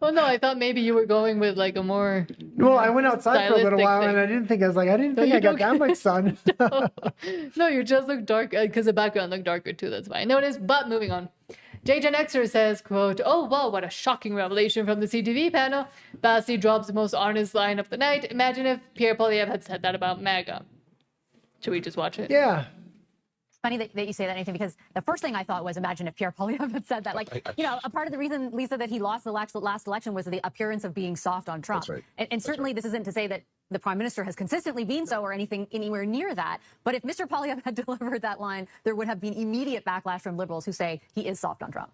Well, no, I thought maybe you were going with like a more. Well, I went outside for a little while thing. and I didn't think I got that much sun. No, you just look dark because the background looked darker too. That's fine. Notice, but moving on. J-Gen Xer says, quote, "Oh, wow, what a shocking revelation from the CTV panel. Basti drops the most honest line of the night. Imagine if Pierre Poilievre had said that about MAGA." Should we just watch it? Yeah. Funny that you say that, Nathan, because the first thing I thought was, imagine if Pierre Poilievre had said that. Like, a part of the reason, Lisa, that he lost the last election was the appearance of being soft on Trump. That's right. And certainly this isn't to say that the Prime Minister has consistently been so or anything anywhere near that. But if Mr. Poilievre had delivered that line, there would have been immediate backlash from Liberals who say he is soft on Trump.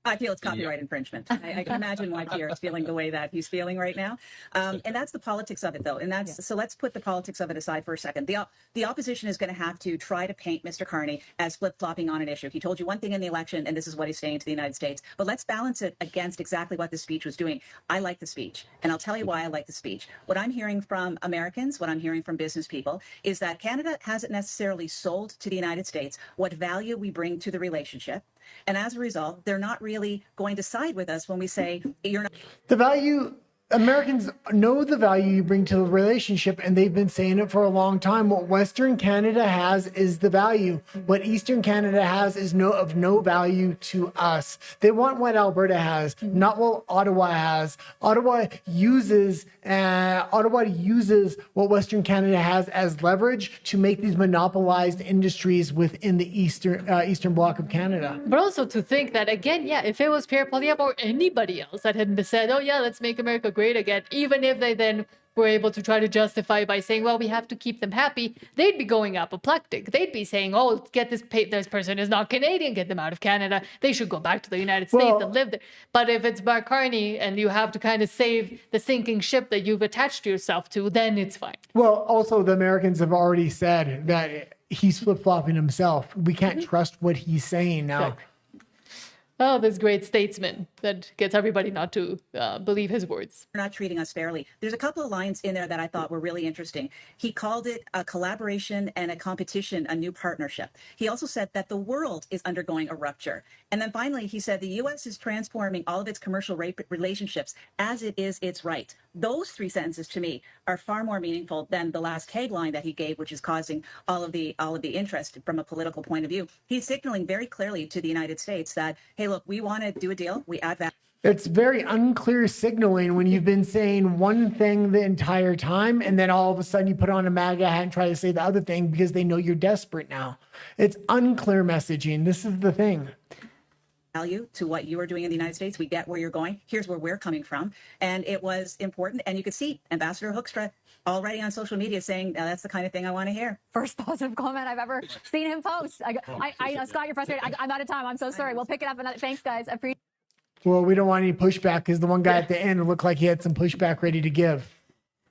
I feel it's copyright infringement. I can imagine why Pierre is feeling the way that he's feeling right now. And that's the politics of it, though. And so let's put the politics of it aside for a second. The opposition is going to have to try to paint Mr. Carney as flip-flopping on an issue. He told you one thing in the election, and this is what he's saying to the United States. But let's balance it against exactly what the speech was doing. I like the speech, and I'll tell you why I like the speech. What I'm hearing from Americans, what I'm hearing from business people, is that Canada hasn't necessarily sold to the United States what value we bring to the relationship. And as a result, they're not really going to side with us when we say you're not. The value, Americans know the value you bring to the relationship, and they've been saying it for a long time. What Western Canada has is the value. What Eastern Canada has is of no value to us. They want what Alberta has, not what Ottawa has. Ottawa uses what Western Canada has as leverage to make these monopolized industries within the Eastern Bloc of Canada. But also to think that, again, yeah, if it was Pierre Poilievre or anybody else that had said, oh, yeah, let's make America great again, even if they then were able to try to justify by saying, well, we have to keep them happy, they'd be going apoplectic. They'd be saying, oh, this person is not Canadian, get them out of Canada. They should go back to the United States and live there. But if it's Mark Carney and you have to kind of save the sinking ship that you've attached yourself to, then it's fine. Well, also the Americans have already said that he's flip-flopping himself. We can't trust what he's saying now. Exactly. Oh, this great statesman that gets everybody not to believe his words. They're not treating us fairly. There's a couple of lines in there that I thought were really interesting. He called it a collaboration and a competition, a new partnership. He also said that the world is undergoing a rupture. And then finally, he said the U.S. is transforming all of its commercial relationships as it is its right. Those three sentences to me are far more meaningful than the last tagline that he gave, which is causing all of the interest from a political point of view. He's signaling very clearly to the United States that, hey, look, we want to do a deal. We add that. It's very unclear signaling when you've been saying one thing the entire time, and then all of a sudden you put on a MAGA hat and try to say the other thing because they know you're desperate now. It's unclear messaging. This is the thing. Value to what you are doing in the United States. We get where you're going. Here's where we're coming from. And it was important. And you could see Ambassador Hoekstra already on social media saying, that's the kind of thing I want to hear. First positive comment I've ever seen him post. Scott, you're frustrated. I'm out of time. I'm so sorry. We'll pick it up another. Thanks, guys. I appreciate Well, we don't want any pushback because the one guy at the end looked like he had some pushback ready to give.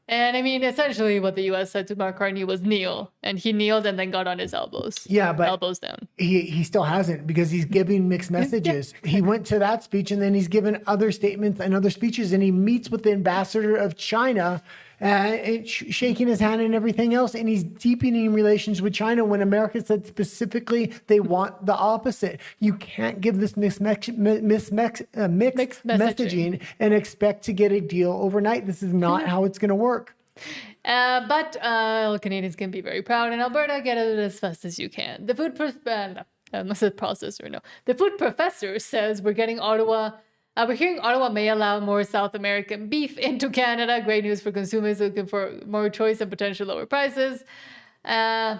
And I mean, essentially what the U.S. said to Mark Carney was kneel. And he kneeled and then got on his elbows. Yeah, but elbows down. He still hasn't, because he's giving mixed messages. He went to that speech, and then he's given other statements and other speeches, and he meets with the ambassador of China, and shaking his hand and everything else. And he's deepening relations with China when America said specifically they want the opposite. You can't give this mixed messaging and expect to get a deal overnight. This is not how it's going to work. But Canadians can be very proud. In Alberta, get it as fast as you can. The food processor, no. The food professor says we're hearing Ottawa may allow more South American beef into Canada. Great news for consumers looking for more choice and potential lower prices. I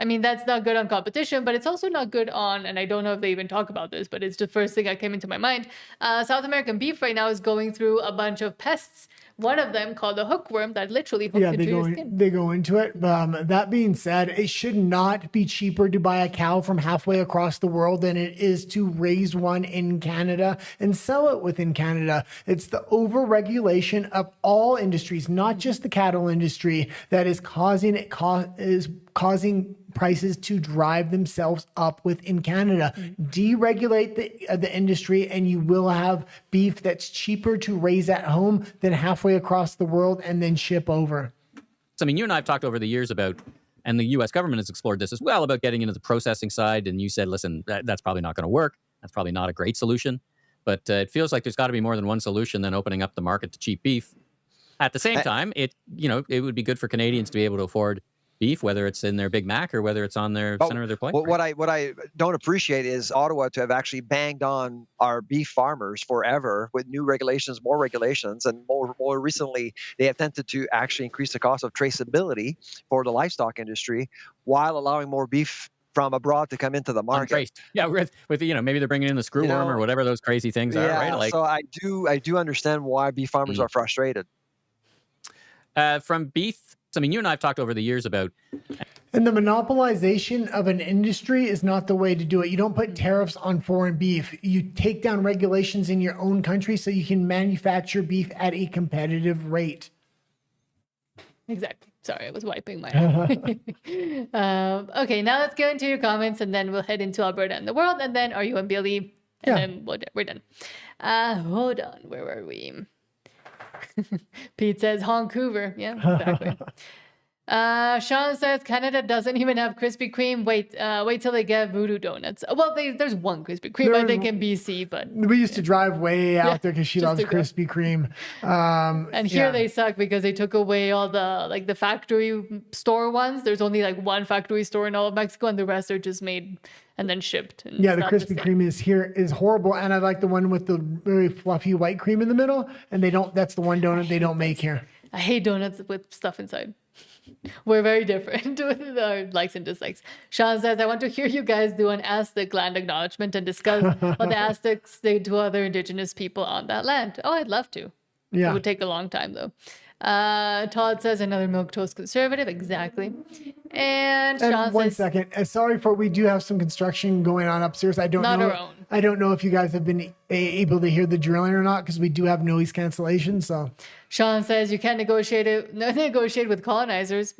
mean, that's not good on competition, but it's also not good on, and I don't know if they even talk about this, but it's the first thing that came into my mind. South American beef right now is going through a bunch of pests. One of them called the hookworm that literally hooks into your skin. They go into it. That being said, it should not be cheaper to buy a cow from halfway across the world than it is to raise one in Canada and sell it within Canada. It's the over-regulation of all industries, not just the cattle industry, that is causing prices to drive themselves up within Canada. Deregulate the industry, and you will have beef that's cheaper to raise at home than halfway across the world and then ship over. So, I mean, you and I have talked over the years about, and the U.S. government has explored this as well, about getting into the processing side. And you said, listen, that's probably not going to work. That's probably not a great solution. But it feels like there's got to be more than one solution than opening up the market to cheap beef. At the same time, it would be good for Canadians to be able to afford beef, whether it's in their Big Mac or whether it's on their center of their plate. What I don't appreciate is Ottawa to have actually banged on our beef farmers forever with new regulations, more regulations, and more recently they attempted to actually increase the cost of traceability for the livestock industry while allowing more beef from abroad to come into the market. Untraced. Yeah, with maybe they're bringing in the screwworm or whatever those crazy things are, right? Like, so I do understand why beef farmers are frustrated. From beef, I mean, you and I have talked over the years about... And the monopolization of an industry is not the way to do it. You don't put tariffs on foreign beef. You take down regulations in your own country so you can manufacture beef at a competitive rate. Exactly. Sorry, I was wiping my eye. Okay, now let's go into your comments, and then we'll head into Alberta and the world, and then are you and Billy, and then we're done. Hold on, where were we? Pete says Vancouver. Yeah, exactly. Sean says Canada doesn't even have Krispy Kreme. Wait till they get Voodoo Donuts. Well, there's one Krispy Kreme, I think, in BC, but we used to drive way out there because she loves Krispy Kreme. And here they suck because they took away all the factory store ones. There's only like one factory store in all of Mexico, and the rest are just made and then shipped. And the Krispy Kreme is horrible, and I like the one with the very fluffy white cream in the middle. And that's the one donut they don't make here. I hate donuts with stuff inside. We're very different with our likes and dislikes. Sean says, I want to hear you guys do an Aztec land acknowledgement and discuss what the Aztecs did to other indigenous people on that land. Oh, I'd love to. Yeah. It would take a long time, though. Todd says, another milquetoast conservative. Exactly. And Sean one says... second. Sorry we do have some construction going on upstairs. I don't know if you guys have been able to hear the drilling or not, because we do have noise cancellation. So Sean says you can't negotiate with colonizers.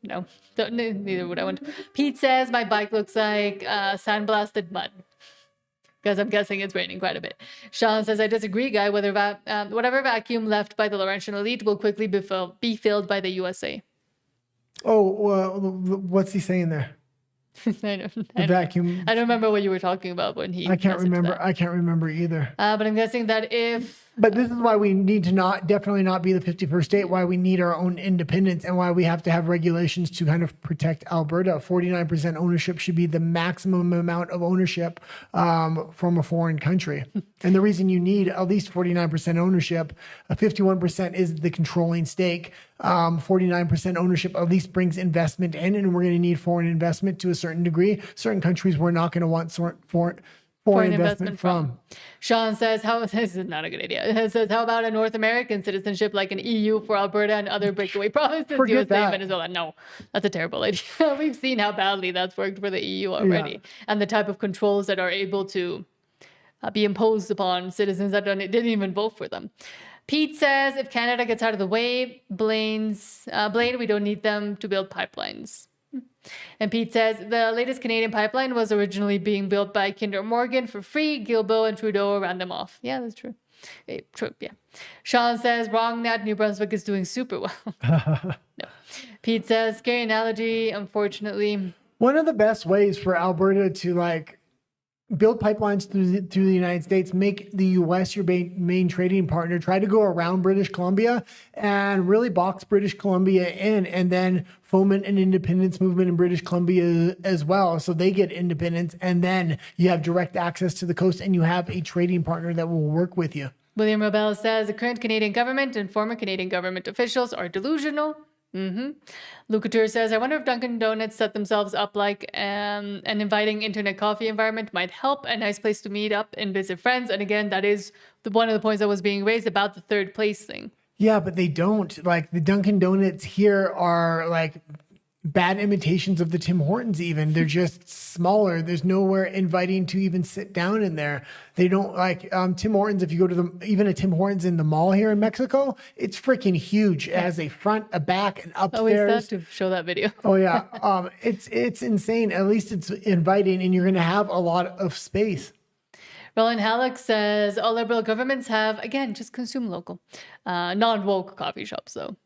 No, neither would I want. Pete says my bike looks like sandblasted mud, because I'm guessing it's raining quite a bit. Sean says, I disagree, guy. Whatever vacuum left by the Laurentian elite will quickly be filled by the USA. Oh, what's he saying there? Vacuum. I don't remember what you were talking about when he. I can't remember either. But I'm guessing that But this is why we need to definitely not be the 51st state, why we need our own independence, and why we have to have regulations to kind of protect Alberta. 49% ownership should be the maximum amount of ownership from a foreign country. And the reason you need at least 49% ownership, 51% is the controlling stake. 49% ownership at least brings investment in, and we're going to need foreign investment to a certain degree. Certain countries we're not going to want foreign investment from. Sean says, this is not a good idea. It says, how about a North American citizenship like an EU for Alberta and other breakaway provinces, USA, Venezuela? No, that's a terrible idea. We've seen how badly that's worked for the EU already, and the type of controls that are able to be imposed upon citizens that didn't even vote for them. Pete says, if Canada gets out of the way, Blaine, we don't need them to build pipelines. And Pete says, the latest Canadian pipeline was originally being built by Kinder Morgan for free. Guilbeault and Trudeau ran them off. Yeah, that's true. True, yeah. Sean says, wrong, Nat. New Brunswick is doing super well. No. Pete says, scary analogy, unfortunately. One of the best ways for Alberta to build pipelines through the United States, make the U.S. your main trading partner, try to go around British Columbia and really box British Columbia in, and then foment an independence movement in British Columbia as well. So they get independence, and then you have direct access to the coast, and you have a trading partner that will work with you. William Robel says the current Canadian government and former Canadian government officials are delusional. Lucatur says, I wonder if Dunkin' Donuts set themselves up like an inviting internet coffee environment might help, a nice place to meet up and visit friends. And again, that is one of the points that was being raised about the third place thing. Yeah, but they don't. Like, the Dunkin' Donuts here are like bad imitations of the Tim Hortons even. They're just smaller. There's nowhere inviting to even sit down in there. They don't like Tim Hortons. If you go to even a Tim Hortons in the mall here in Mexico, it's freaking huge. It has a front, a back, and upstairs. Always sad to show that video. Oh yeah. It's insane. At least it's inviting, and you're going to have a lot of space. Roland Halleck says all Liberal governments have, again, just consume local, non-woke coffee shops though.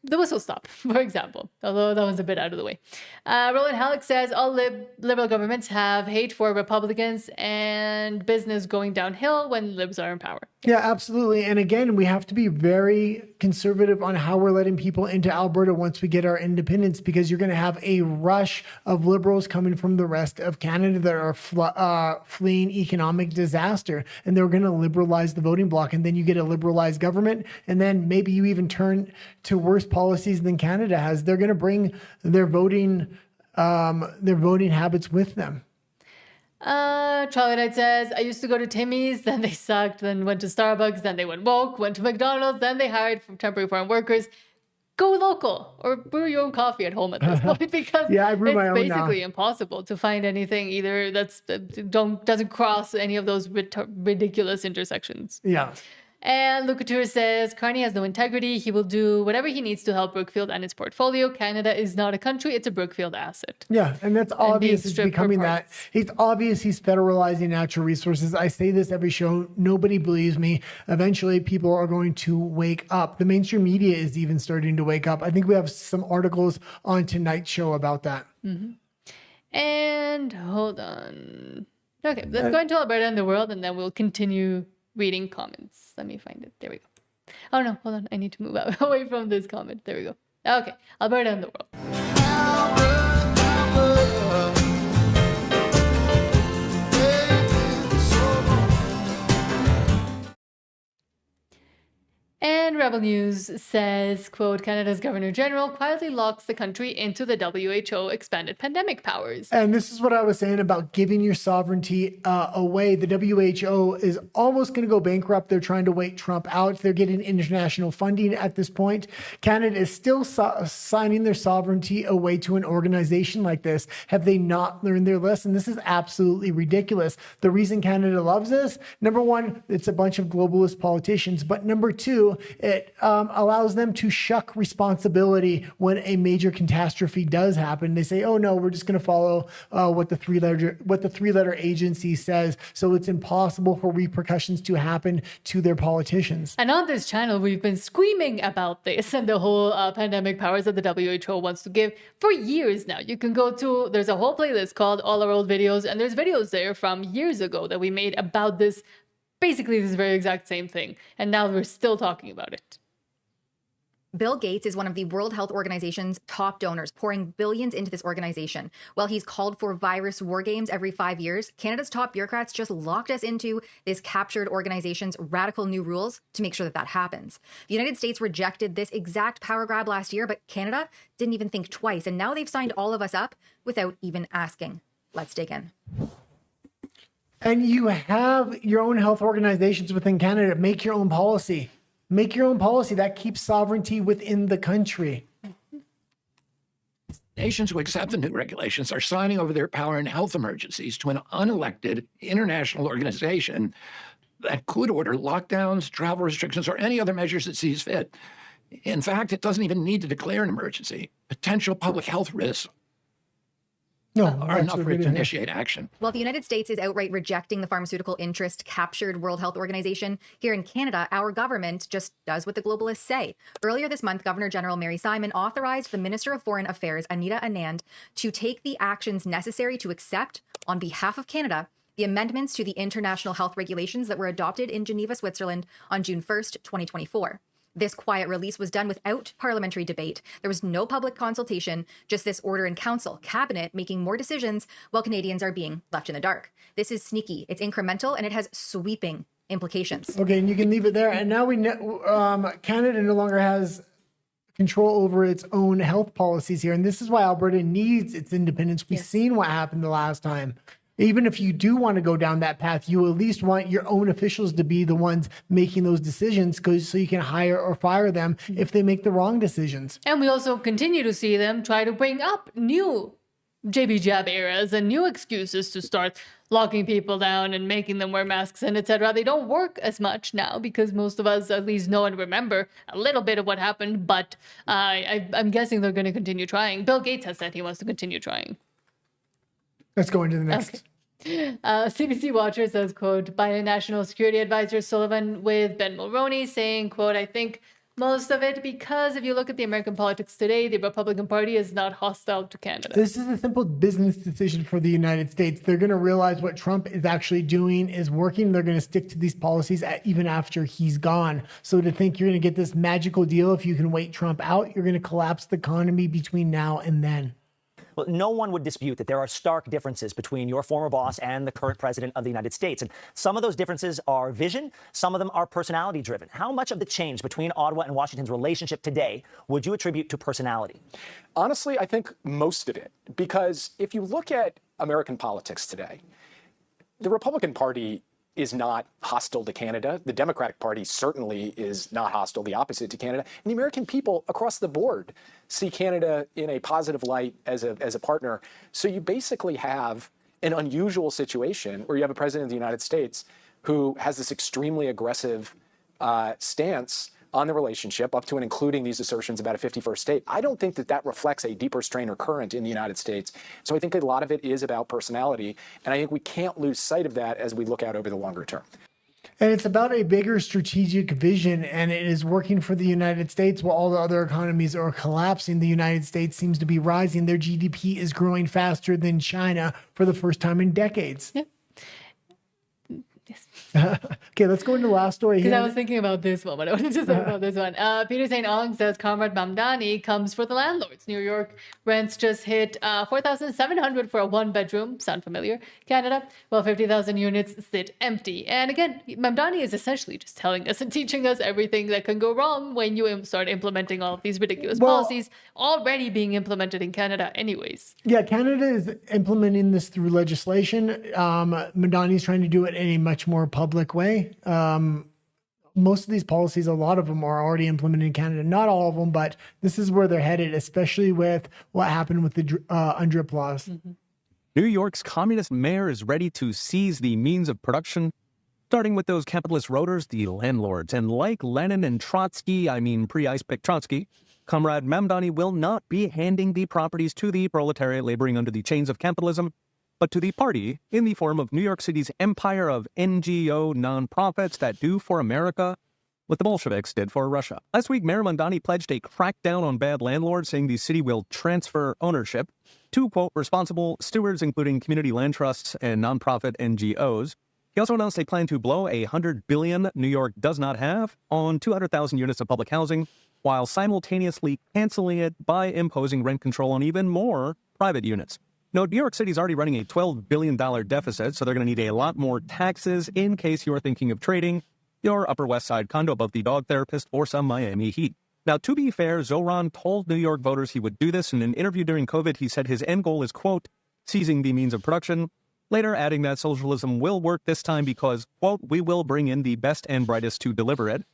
The whistle stop, for example, although that was a bit out of the way. Roland Halleck says all Liberal governments have hate for Republicans and business going downhill when Libs are in power. Yeah, absolutely. And again, we have to be very conservative on how we're letting people into Alberta once we get our independence, because you're going to have a rush of Liberals coming from the rest of Canada that are fleeing economic disaster, and they're going to liberalize the voting bloc. And then you get a liberalized government, and then maybe you even turn to worse policies than Canada has. They're going to bring their voting habits with them. Charlie Knight says, I used to go to Timmy's, then they sucked, then went to Starbucks, then they went woke, went to McDonald's, then they hired temporary foreign workers. Go local or brew your own coffee at home at this point, because yeah, I brew my own basically now. Impossible to find anything either doesn't cross any of those ridiculous intersections. Yeah. And Lucatur says, Carney has no integrity. He will do whatever he needs to help Brookfield and its portfolio. Canada is not a country. It's a Brookfield asset. Yeah, and that's obvious. It's becoming that. It's obvious he's federalizing natural resources. I say this every show. Nobody believes me. Eventually, people are going to wake up. The mainstream media is even starting to wake up. I think we have some articles on tonight's show about that. And hold on. Okay, let's go into Alberta and the world, and then we'll continue reading comments. Let me find it. There we go. Oh no, hold on. I need to move away from this comment. There we go. Okay, Alberta and the world. And Rebel News says, quote, Canada's Governor General quietly locks the country into the WHO expanded pandemic powers. And this is what I was saying about giving your sovereignty away. The WHO is almost going to go bankrupt. They're trying to wait Trump out. They're getting international funding at this point. Canada is still signing their sovereignty away to an organization like this. Have they not learned their lesson? This is absolutely ridiculous. The reason Canada loves this, number one, it's a bunch of globalist politicians. But number two, it allows them to shuck responsibility when a major catastrophe does happen. They say, "Oh no, we're just going to follow what the three-letter agency says." So it's impossible for repercussions to happen to their politicians. And on this channel, we've been screaming about this and the whole pandemic powers that the WHO wants to give for years now. You can go to, there's a whole playlist called All Our Old Videos, and there's videos there from years ago that we made about this. Basically, this very exact same thing. And now we're still talking about it. Bill Gates is one of the World Health Organization's top donors, pouring billions into this organization. While he's called for virus war games every 5 years, Canada's top bureaucrats just locked us into this captured organization's radical new rules to make sure that that happens. The United States rejected this exact power grab last year, but Canada didn't even think twice. And now they've signed all of us up without even asking. Let's dig in. And you have your own health organizations within Canada. Make your own policy. Make your own policy that keeps sovereignty within the country. Nations who accept the new regulations are signing over their power in health emergencies to an unelected international organization that could order lockdowns, travel restrictions, or any other measures it sees fit. In fact, it doesn't even need to declare an emergency. Potential public health risks are enough for it to initiate action. While the United States is outright rejecting the pharmaceutical interest captured World Health Organization, here in Canada, our government just does what the globalists say. Earlier this month, Governor General Mary Simon authorized the Minister of Foreign Affairs, Anita Anand, to take the actions necessary to accept, on behalf of Canada, the amendments to the international health regulations that were adopted in Geneva, Switzerland on June 1st, 2024. This quiet release was done without parliamentary debate. There was no public consultation, just this order in council, cabinet making more decisions while Canadians are being left in the dark. This is sneaky, it's incremental, and it has sweeping implications. Okay, and you can leave it there. And now we know Canada no longer has control over its own health policies here. And this is why Alberta needs its independence. We've seen what happened the last time. Even if you do want to go down that path, you at least want your own officials to be the ones making those decisions, so you can hire or fire them if they make the wrong decisions. And we also continue to see them try to bring up new JB Jab eras and new excuses to start locking people down and making them wear masks and etc. They don't work as much now because most of us at least know and remember a little bit of what happened, but I'm guessing they're going to continue trying. Bill Gates has said he wants to continue trying. Let's go into the next. Okay. CBC Watcher says, quote, Biden National Security Advisor Sullivan with Ben Mulroney saying, quote, I think most of it because if you look at the American politics today, the Republican Party is not hostile to Canada. This is a simple business decision for the United States. They're going to realize what Trump is actually doing is working. They're going to stick to these policies even after he's gone. So to think you're going to get this magical deal if you can wait Trump out, you're going to collapse the economy between now and then. Well, no one would dispute that there are stark differences between your former boss and the current president of the United States. And some of those differences are vision, some of them are personality driven. How much of the change between Ottawa and Washington's relationship today would you attribute to personality? Honestly, I think most of it, because if you look at American politics today, the Republican Party is not hostile to Canada. The Democratic Party certainly is not hostile, the opposite to Canada. And the American people across the board see Canada in a positive light as a partner. So you basically have an unusual situation where you have a president of the United States who has this extremely aggressive stance on the relationship, up to and including these assertions about a 51st state. I don't think that reflects a deeper strain or current in the United States. So I think a lot of it is about personality. And I think we can't lose sight of that as we look out over the longer term. And it's about a bigger strategic vision, and it is working for the United States while all the other economies are collapsing. The United States seems to be rising. Their GDP is growing faster than China for the first time in decades. Yeah. Okay, let's go into the last story here. Because I was thinking about this one, but I wanted to say about this one. Peter St. Ong says Comrade Mamdani comes for the landlords. New York rents just hit $4,700 for a one-bedroom. Sound familiar? Canada, well, 50,000 units sit empty. And again, Mamdani is essentially just telling us and teaching us everything that can go wrong when you start implementing all of these ridiculous policies already being implemented in Canada anyways. Yeah, Canada is implementing this through legislation. Mamdani's trying to do it in a much more public way. Most of these policies, a lot of them are already implemented in Canada. Not all of them, but this is where they're headed, especially with what happened with the UNDRIP laws. Mm-hmm. New York's communist mayor is ready to seize the means of production, starting with those capitalist roaders, the landlords. And like Lenin and Trotsky, pre-ice pick Trotsky, Comrade Mamdani will not be handing the properties to the proletariat laboring under the chains of capitalism, but to the party in the form of New York City's empire of NGO nonprofits that do for America what the Bolsheviks did for Russia. Last week, Mayor Mamdani pledged a crackdown on bad landlords, saying the city will transfer ownership to, quote, responsible stewards, including community land trusts and nonprofit NGOs. He also announced a plan to blow $100 billion New York does not have on 200,000 units of public housing, while simultaneously canceling it by imposing rent control on even more private units. Now, New York City is already running a $12 billion deficit, so they're going to need a lot more taxes in case you're thinking of trading your Upper West Side condo above the dog therapist for some Miami heat. Now, to be fair, Zoran told New York voters he would do this. In an interview during COVID, he said his end goal is, quote, seizing the means of production, later adding that socialism will work this time because, quote, we will bring in the best and brightest to deliver it.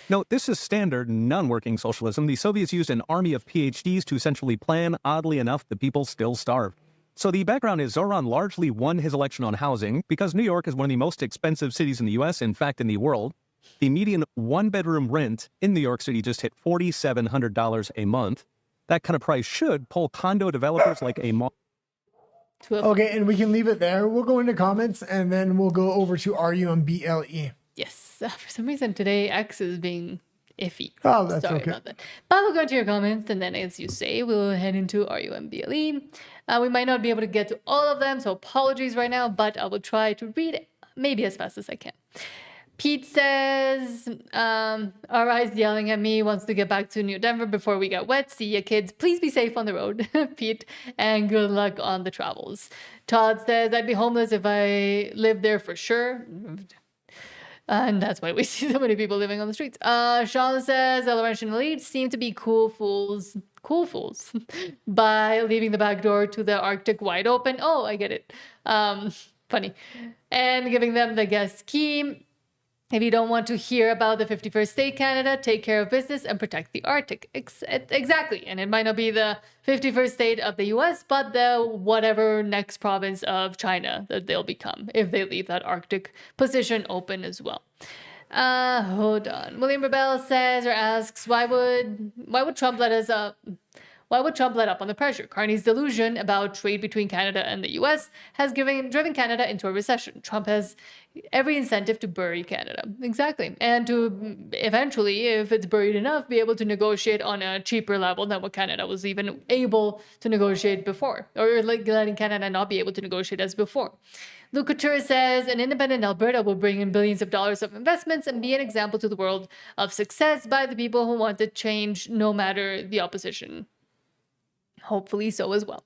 Note, this is standard non-working socialism. The Soviets used an army of PhDs to essentially plan. Oddly enough, the people still starve. So the background is Zoran largely won his election on housing because New York is one of the most expensive cities in the U.S., in fact, in the world. The median one-bedroom rent in New York City just hit $4,700 a month. That kind of price should pull condo developers like a mall. Okay, and we can leave it there. We'll go into comments, and then we'll go over to RUMBLE. Yes, for some reason today X is being iffy. Oh, that's Sorry okay. about that. But we'll go into your comments, and then as you say, we'll head into RUMBLE. We might not be able to get to all of them, so apologies right now, but I will try to read maybe as fast as I can. Pete says, RI's yelling at me, wants to get back to New Denver before we get wet. See ya, kids. Please be safe on the road, Pete, and good luck on the travels. Todd says, I'd be homeless if I lived there for sure. And that's why we see so many people living on the streets. Sean says, the Laurentian elites seem to be cool fools, by leaving the back door to the Arctic wide open. Oh, I get it. Funny. And giving them the guest key. If you don't want to hear about the 51st state, Canada, take care of business and protect the Arctic. Exactly. And it might not be the 51st state of the US, but the whatever next province of China that they'll become if they leave that Arctic position open as well. Hold on. William Rebel says or asks, why would Trump let us up? Why would Trump let up on the pressure? Carney's delusion about trade between Canada and the US has driven Canada into a recession. Trump has every incentive to bury Canada. Exactly. And to eventually, if it's buried enough, be able to negotiate on a cheaper level than what Canada was even able to negotiate before, or like letting Canada not be able to negotiate as before. Luke Couture says, an independent Alberta will bring in billions of dollars of investments and be an example to the world of success by the people who want to change no matter the opposition. Hopefully so as well.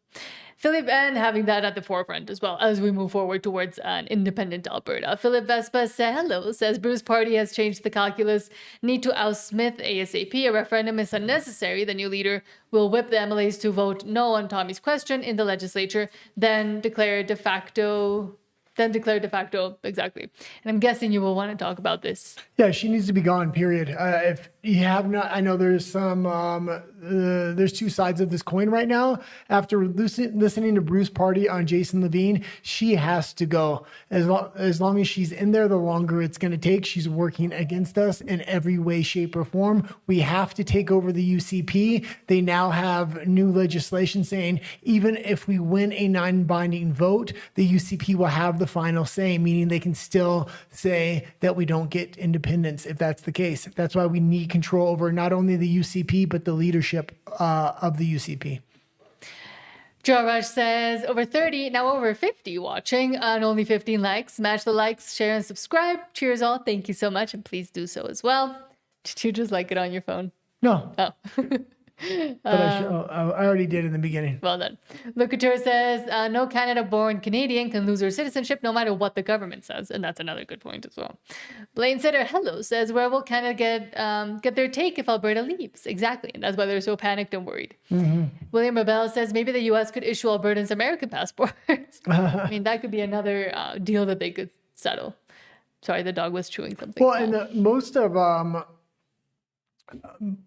Philip, and having that at the forefront as well as we move forward towards an independent Alberta. Philip Vespa says Bruce Party has changed the calculus. Need to oust Smith ASAP. A referendum is unnecessary. The new leader will whip the MLAs to vote no on Tommy's question in the legislature, then declare de facto. Exactly. And I'm guessing you will want to talk about this. Yeah, she needs to be gone, period. If you have not, I know there's there's two sides of this coin right now. After listening to Bruce Party on Jason Levine, she has to go. As long as she's in there, the longer it's going to take. She's working against us in every way, shape, or form. We have to take over the UCP. They now have new legislation saying even if we win a non-binding vote, the UCP will have the final say, meaning they can still say that we don't get independence if that's the case. That's why we need control over not only the UCP, but the leadership of the UCP. Joe Rush says, over 30, now over 50 watching and only 15 likes. Smash the likes, share, and subscribe. Cheers all. Thank you so much. And please do so as well. Did you just like it on your phone? No. Oh. But I already did in the beginning. Well done. Luke Couture says, no Canada-born Canadian can lose their citizenship no matter what the government says. And that's another good point as well. Blaine Sitter, hello, says, where will Canada get their take if Alberta leaves? Exactly. And that's why they're so panicked and worried. Mm-hmm. William Rebel says, maybe the U.S. could issue Albertans American passports. I mean, that could be another deal that they could settle. Sorry, the dog was chewing something. Well, and most of...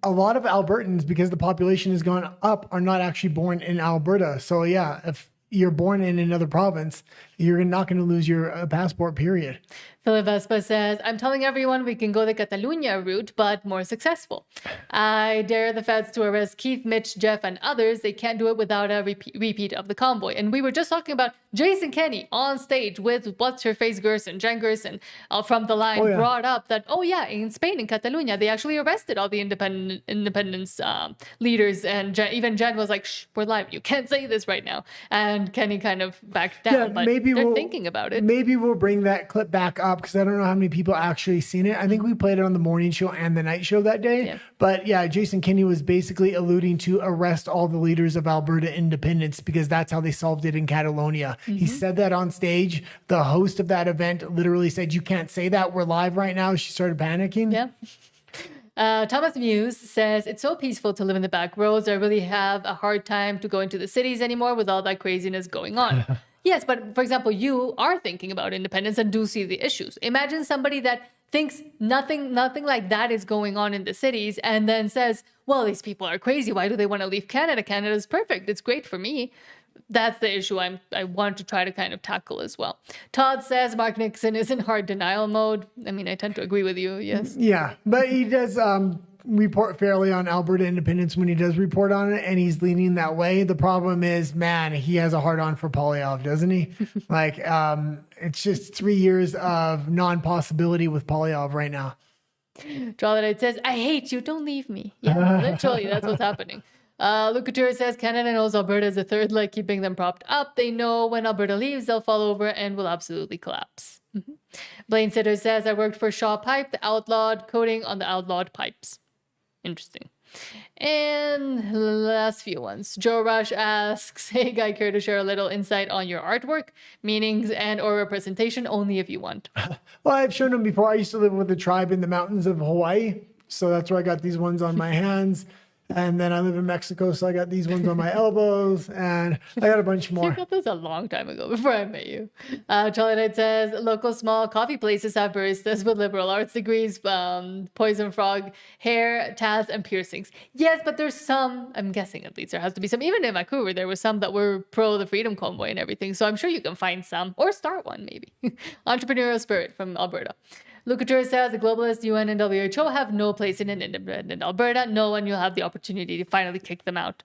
a lot of Albertans, because the population has gone up, are not actually born in Alberta. So yeah, if you're born in another province, you're not going to lose your passport, period. Philip Vespa says, I'm telling everyone we can go the Catalunya route, but more successful. I dare the feds to arrest Keith, Mitch, Jeff, and others. They can't do it without a repeat of the convoy. And we were just talking about Jason Kenney on stage with What's-Her-Face Gerson, Jen Gerson, from The Line, brought up that, in Spain, in Catalunya, they actually arrested all the independence leaders. And even Jen was like, shh, we're live. You can't say this right now. And Kenney kind of backed down. Yeah, but maybe they're thinking about it. Maybe we'll bring that clip back up because I don't know how many people actually seen it. I think we played it on the morning show and the night show that day. Yeah. But yeah, Jason Kenney was basically alluding to arrest all the leaders of Alberta independence because that's how they solved it in Catalonia. Mm-hmm. He said that on stage. The host of that event literally said, you can't say that. We're live right now. She started panicking. Yeah. Thomas Muse says, it's so peaceful to live in the back roads. I really have a hard time to go into the cities anymore with all that craziness going on. Yes, but for example, you are thinking about independence and do see the issues. Imagine somebody that thinks nothing like that is going on in the cities and then says, well, these people are crazy. Why do they want to leave Canada? Canada's perfect. It's great for me. that's the issue I want to try to kind of tackle as well. Todd says Mark Nixon is in hard denial mode. I mean, I tend to agree with you, yes. Yeah, but he does report fairly on Alberta independence when he does report on it, and he's leaning that way. The problem is, man, he has a hard on for Poilievre, doesn't he? Like, it's just 3 years of non-possibility with Poilievre right now. Trollodyte says, I hate you, don't leave me. Yeah, literally, that's what's happening. Lucature says Canada knows Alberta is a third leg, keeping them propped up. They know when Alberta leaves, they'll fall over and will absolutely collapse. Blaine Sitter says, I worked for Shaw Pipe, the outlawed coating on the outlawed pipes. Interesting. And last few ones. Joe Rush asks, hey, Guy, care to share a little insight on your artwork, meanings, and or representation, only if you want. Well, I've shown them before. I used to live with a tribe in the mountains of Hawaii, so that's where I got these ones on my hands. And then I live in Mexico, so I got these ones on my elbows, and I got a bunch more. You got those a long time ago, before I met you. Trollodyte says, local small coffee places have baristas with liberal arts degrees, poison frog, hair, tats, and piercings. Yes, but there's some, I'm guessing at least there has to be some. Even in Vancouver, there were some that were pro the Freedom Convoy and everything, so I'm sure you can find some, or start one maybe. Entrepreneurial spirit from Alberta. Lucature says the globalists, UN, and WHO have no place in an independent Alberta. No one, you'll have the opportunity to finally kick them out.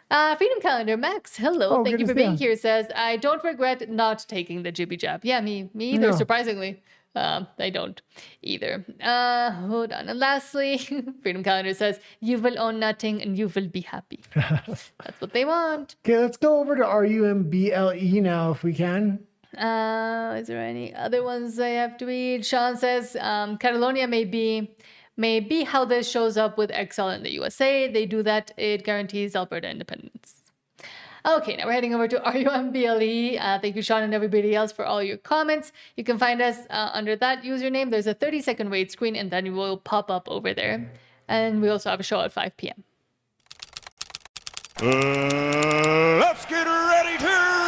Freedom Calendar, Max, hello. Thank you for being here. Says, I don't regret not taking the jibby jab. Yeah, me either, surprisingly. I don't either. Hold on. And lastly, Freedom Calendar says, you will own nothing and you will be happy. That's what they want. Okay, let's go over to RUMBLE now if we can. Is there any other ones I have to read? Sean says, Catalonia may be how this shows up with Exile in the USA. They do that. It guarantees Alberta independence. Okay, now we're heading over to RUMBLE. Thank you, Sean, and everybody else for all your comments. You can find us under that username. There's a 30-second wait screen, and then you will pop up over there. And we also have a show at 5 p.m. Let's get ready to